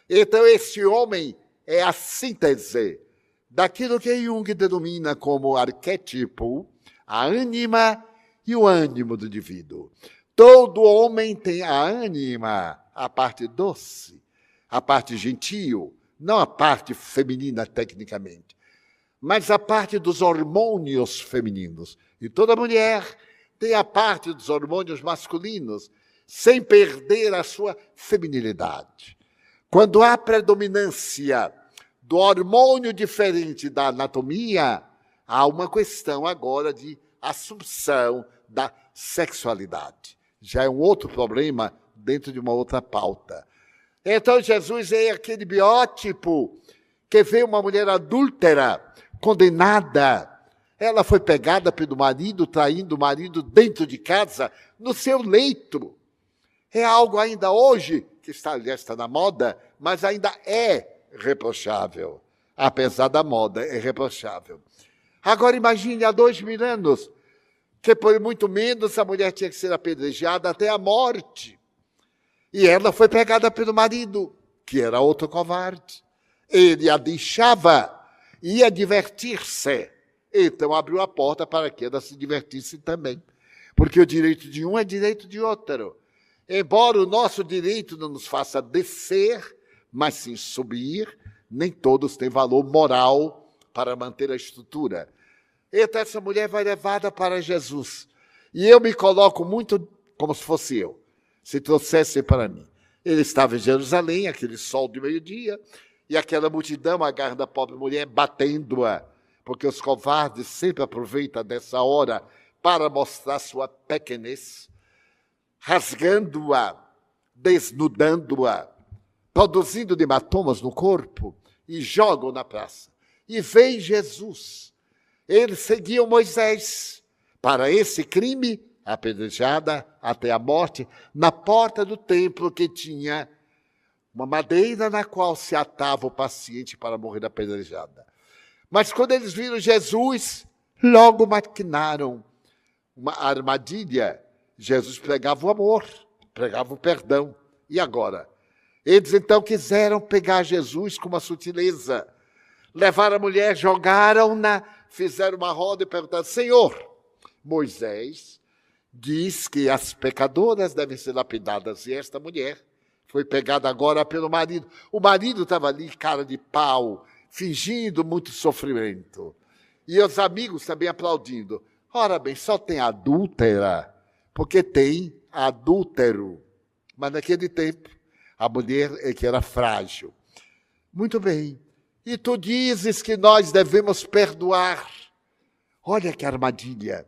Então esse homem é a síntese daquilo que Jung denomina como arquétipo, a ânima e o ânimo do indivíduo. Todo homem tem a ânima, a parte doce, a parte gentil, não a parte feminina tecnicamente, mas a parte dos hormônios femininos. E toda mulher tem a parte dos hormônios masculinos, sem perder a sua feminilidade. Quando há predominância do hormônio diferente da anatomia, há uma questão agora de assunção da sexualidade. Já é um outro problema dentro de uma outra pauta. Então Jesus é aquele biótipo que vê uma mulher adúltera, condenada. Ela foi pegada pelo marido, traindo o marido dentro de casa, no seu leito. É algo ainda hoje, que já está na moda, mas ainda é reprochável. Apesar da moda, é reprochável. Agora imagine, há 2000 anos, que por muito menos a mulher tinha que ser apedrejada até a morte. E ela foi pegada pelo marido, que era outro covarde. Ele a deixava, ia divertir-se. Então abriu a porta para que ela se divertisse também. Porque o direito de um é direito de outro. Embora o nosso direito não nos faça descer, mas sim subir, nem todos têm valor moral para manter a estrutura. Então essa mulher vai levada para Jesus. E eu me coloco muito como se fosse eu, se trouxessem para mim. Ele estava em Jerusalém, aquele sol de meio-dia, e aquela multidão agarra a pobre mulher, batendo-a, porque os covardes sempre aproveitam dessa hora para mostrar sua pequenez, rasgando-a, desnudando-a, produzindo hematomas no corpo, e jogam na praça. E vem Jesus. Eles seguiam Moisés para esse crime, apedrejada até a morte, na porta do templo que tinha uma madeira na qual se atava o paciente para morrer apedrejada. Mas quando eles viram Jesus, logo maquinaram uma armadilha. Jesus pregava o amor, pregava o perdão. E agora? Eles então quiseram pegar Jesus com uma sutileza. Levaram a mulher, jogaram-na, fizeram uma roda e perguntaram: Senhor, Moisés diz que as pecadoras devem ser lapidadas, e esta mulher foi pegada agora pelo marido. O marido estava ali, cara de pau, fingindo muito sofrimento. E os amigos também aplaudindo. Ora bem, só tem adúltera, porque tem adúltero. Mas naquele tempo, a mulher é que era frágil. Muito bem. E tu dizes que nós devemos perdoar. Olha que armadilha.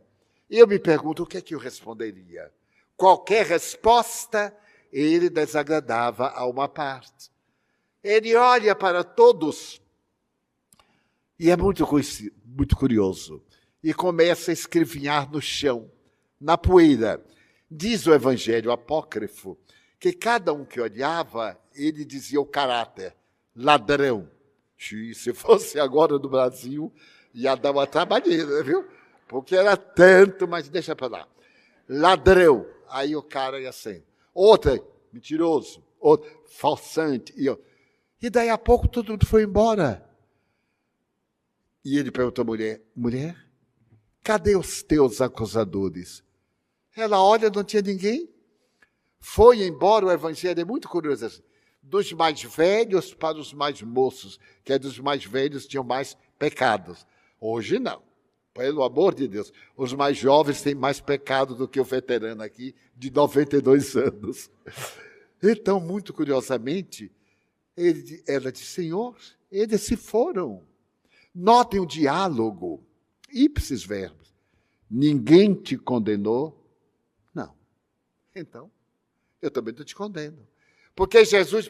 Eu me pergunto, o que é que eu responderia? Qualquer resposta, ele desagradava a uma parte. Ele olha para todos e é muito curioso. E começa a escrevinhar no chão, na poeira. Diz o Evangelho apócrifo que cada um que olhava, ele dizia o caráter, ladrão. Se fosse agora no Brasil, ia dar uma trabalheira, viu? Porque era tanto, mas deixa para lá. Ladrão. Aí o cara ia sendo. Outra, mentiroso. Outro, falsante. E daí a pouco todo mundo foi embora. E ele perguntou à mulher: mulher, cadê os teus acusadores? Ela olha, não tinha ninguém. Foi embora. O Evangelho é muito curioso assim. Dos mais velhos para os mais moços, que é dos mais velhos tinham mais pecados. Hoje não, pelo amor de Deus. Os mais jovens têm mais pecado do que o veterano aqui, de 92 anos. Então, muito curiosamente, ela disse: Senhor, eles se foram. Notem o diálogo, ipsis verbis. Ninguém te condenou? Não. Então, eu também não te condeno. Porque Jesus,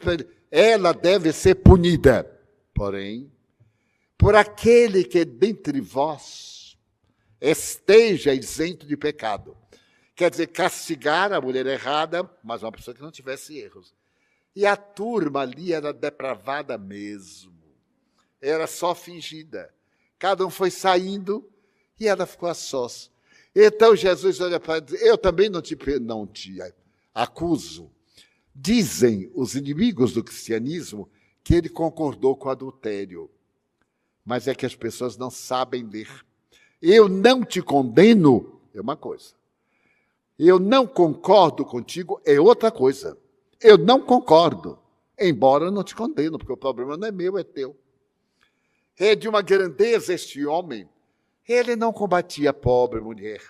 ela deve ser punida. Porém, por aquele que dentre vós esteja isento de pecado, Quer dizer, castigar a mulher errada, mas uma pessoa que não tivesse erros. E a turma ali era depravada mesmo. Era só fingida. Cada um foi saindo e ela ficou a sós. Então Jesus olha para ela e diz, eu também não te acuso. Dizem os inimigos do cristianismo que ele concordou com o adultério. Mas é que as pessoas não sabem ler. Eu não te condeno é uma coisa. Eu não concordo contigo é outra coisa. Eu não concordo, embora eu não te condeno, porque o problema não é meu, é teu. É de uma grandeza este homem. Ele não combatia a pobre mulher.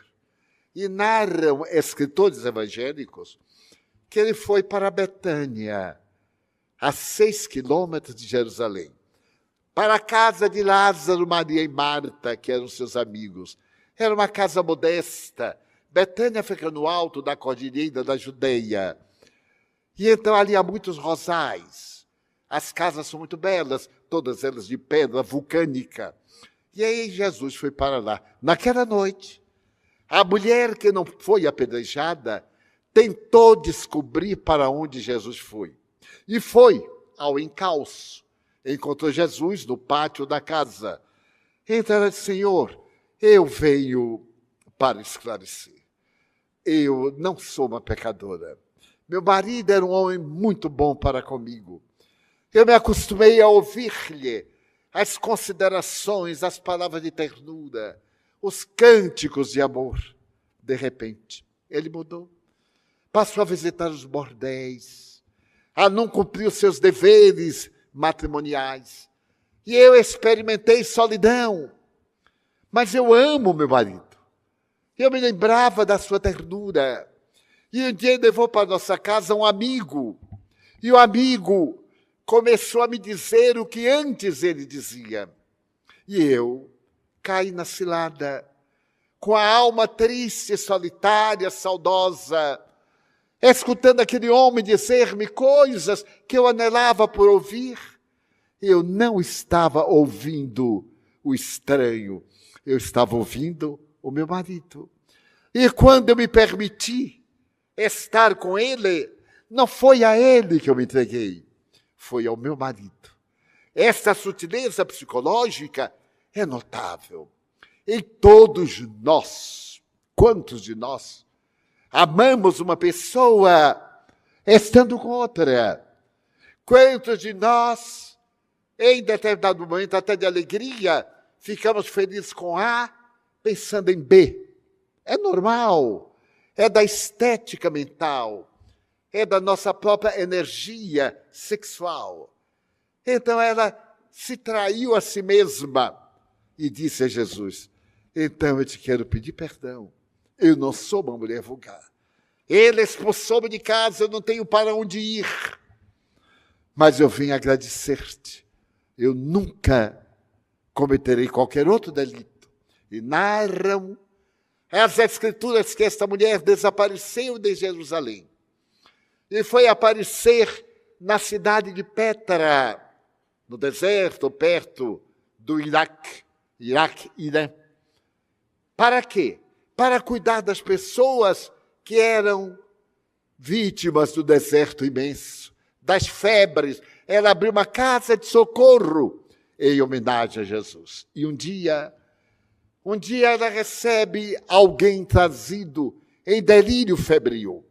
E narram escritores evangélicos que ele foi para Betânia, a 6 quilômetros de Jerusalém, para a casa de Lázaro, Maria e Marta, que eram seus amigos. Era uma casa modesta. Betânia fica no alto da cordilheira da Judeia. E então ali há muitos rosais. As casas são muito belas, todas elas de pedra vulcânica. E aí Jesus foi para lá. Naquela noite, a mulher que não foi apedrejada tentou descobrir para onde Jesus foi. E foi ao encalço. Encontrou Jesus no pátio da casa. Então ela disse, Senhor, eu venho para esclarecer. Eu não sou uma pecadora. Meu marido era um homem muito bom para comigo. Eu me acostumei a ouvir-lhe as considerações, as palavras de ternura, os cânticos de amor. De repente, ele mudou. Passou a visitar os bordéis, a não cumprir os seus deveres matrimoniais. E eu experimentei solidão. Mas eu amo meu marido. Eu me lembrava da sua ternura. E um dia ele levou para nossa casa um amigo. E o amigo começou a me dizer o que antes ele dizia. E eu caí na cilada, com a alma triste, solitária, saudosa, escutando aquele homem dizer-me coisas que eu anelava por ouvir. Eu não estava ouvindo o estranho, eu estava ouvindo o meu marido. E quando eu me permiti estar com ele, não foi a ele que eu me entreguei, foi ao meu marido. Essa sutileza psicológica é notável. E todos nós, quantos de nós, amamos uma pessoa estando com outra? Quantos de nós, em determinado momento até de alegria, ficamos felizes com A, pensando em B? É normal, é da estética mental, é da nossa própria energia sexual. Então ela se traiu a si mesma e disse a Jesus, então eu te quero pedir perdão, eu não sou uma mulher vulgar. Ele expulsou-me de casa, eu não tenho para onde ir. Mas eu vim agradecer-te. Eu nunca cometerei qualquer outro delito. E narram as escrituras que esta mulher desapareceu de Jerusalém. E foi aparecer na cidade de Petra, no deserto, perto do Iraque, Irã. Para quê? Para cuidar das pessoas que eram vítimas do deserto imenso, das febres. Ela abriu uma casa de socorro em homenagem a Jesus. E um dia ela recebe alguém trazido em delírio febril.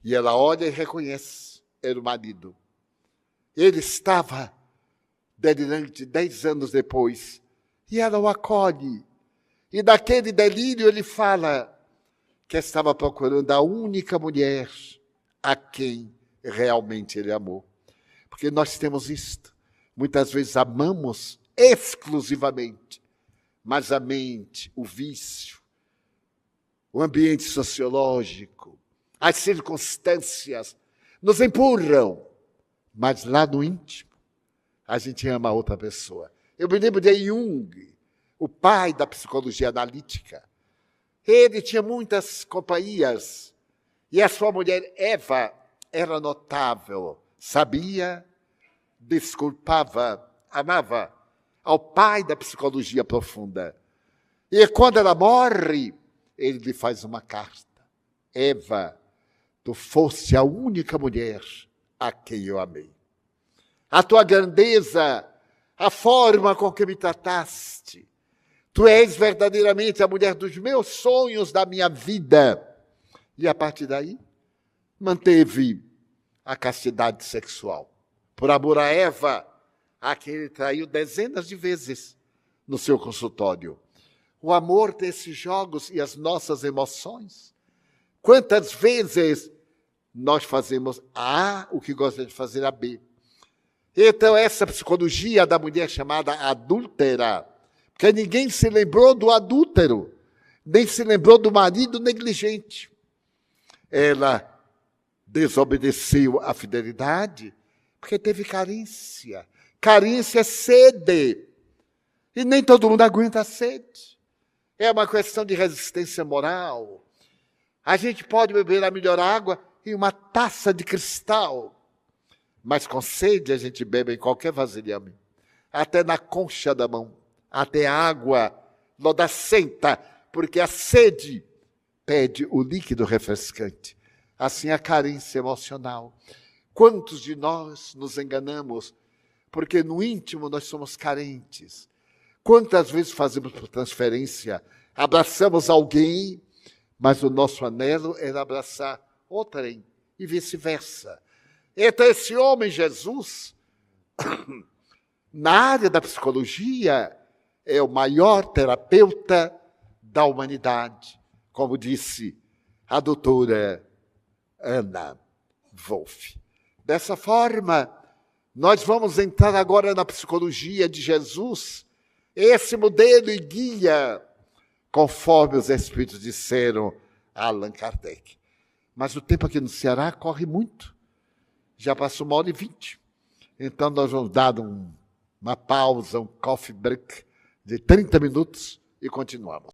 E ela olha e reconhece, era o marido. Ele estava delirante 10 anos depois. E ela o acolhe. E daquele delírio ele fala que estava procurando a única mulher a quem realmente ele amou. Porque nós temos isto. Muitas vezes amamos exclusivamente, mas a mente, o vício, o ambiente sociológico, as circunstâncias nos empurram. Mas lá no íntimo, a gente ama a outra pessoa. Eu me lembro de Jung, o pai da psicologia analítica. Ele tinha muitas companhias e a sua mulher Eva era notável, sabia, desculpava, amava ao pai da psicologia profunda. E quando ela morre, ele lhe faz uma carta. Eva, tu foste a única mulher a quem eu amei. A tua grandeza, a forma com que me trataste, tu és verdadeiramente a mulher dos meus sonhos, da minha vida. E a partir daí, manteve a castidade sexual. Por amor a Eva, a quem ele traiu dezenas de vezes no seu consultório. O amor tem esses jogos e as nossas emoções. Quantas vezes nós fazemos A o que gosta de fazer a B? Então, essa psicologia da mulher chamada adúltera, porque ninguém se lembrou do adúltero, nem se lembrou do marido negligente. Ela desobedeceu à fidelidade porque teve carência. Carência é sede. E nem todo mundo aguenta a sede. É uma questão de resistência moral. A gente pode beber a melhor água em uma taça de cristal, mas com sede a gente bebe em qualquer vasilhame, até na concha da mão, até água lodacenta, porque a sede pede o líquido refrescante. Assim a carência emocional. Quantos de nós nos enganamos porque no íntimo nós somos carentes? Quantas vezes fazemos por transferência, abraçamos alguém, mas o nosso anelo era abraçar outrem e vice-versa. Então esse homem, Jesus, na área da psicologia, é o maior terapeuta da humanidade, como disse a doutora Ana Wolff. Dessa forma, nós vamos entrar agora na psicologia de Jesus, esse modelo e guia, conforme os Espíritos disseram a Allan Kardec. Mas o tempo aqui no Ceará corre muito. Já passou 1h20. Então, nós vamos dar uma pausa, um coffee break de 30 minutos e continuamos.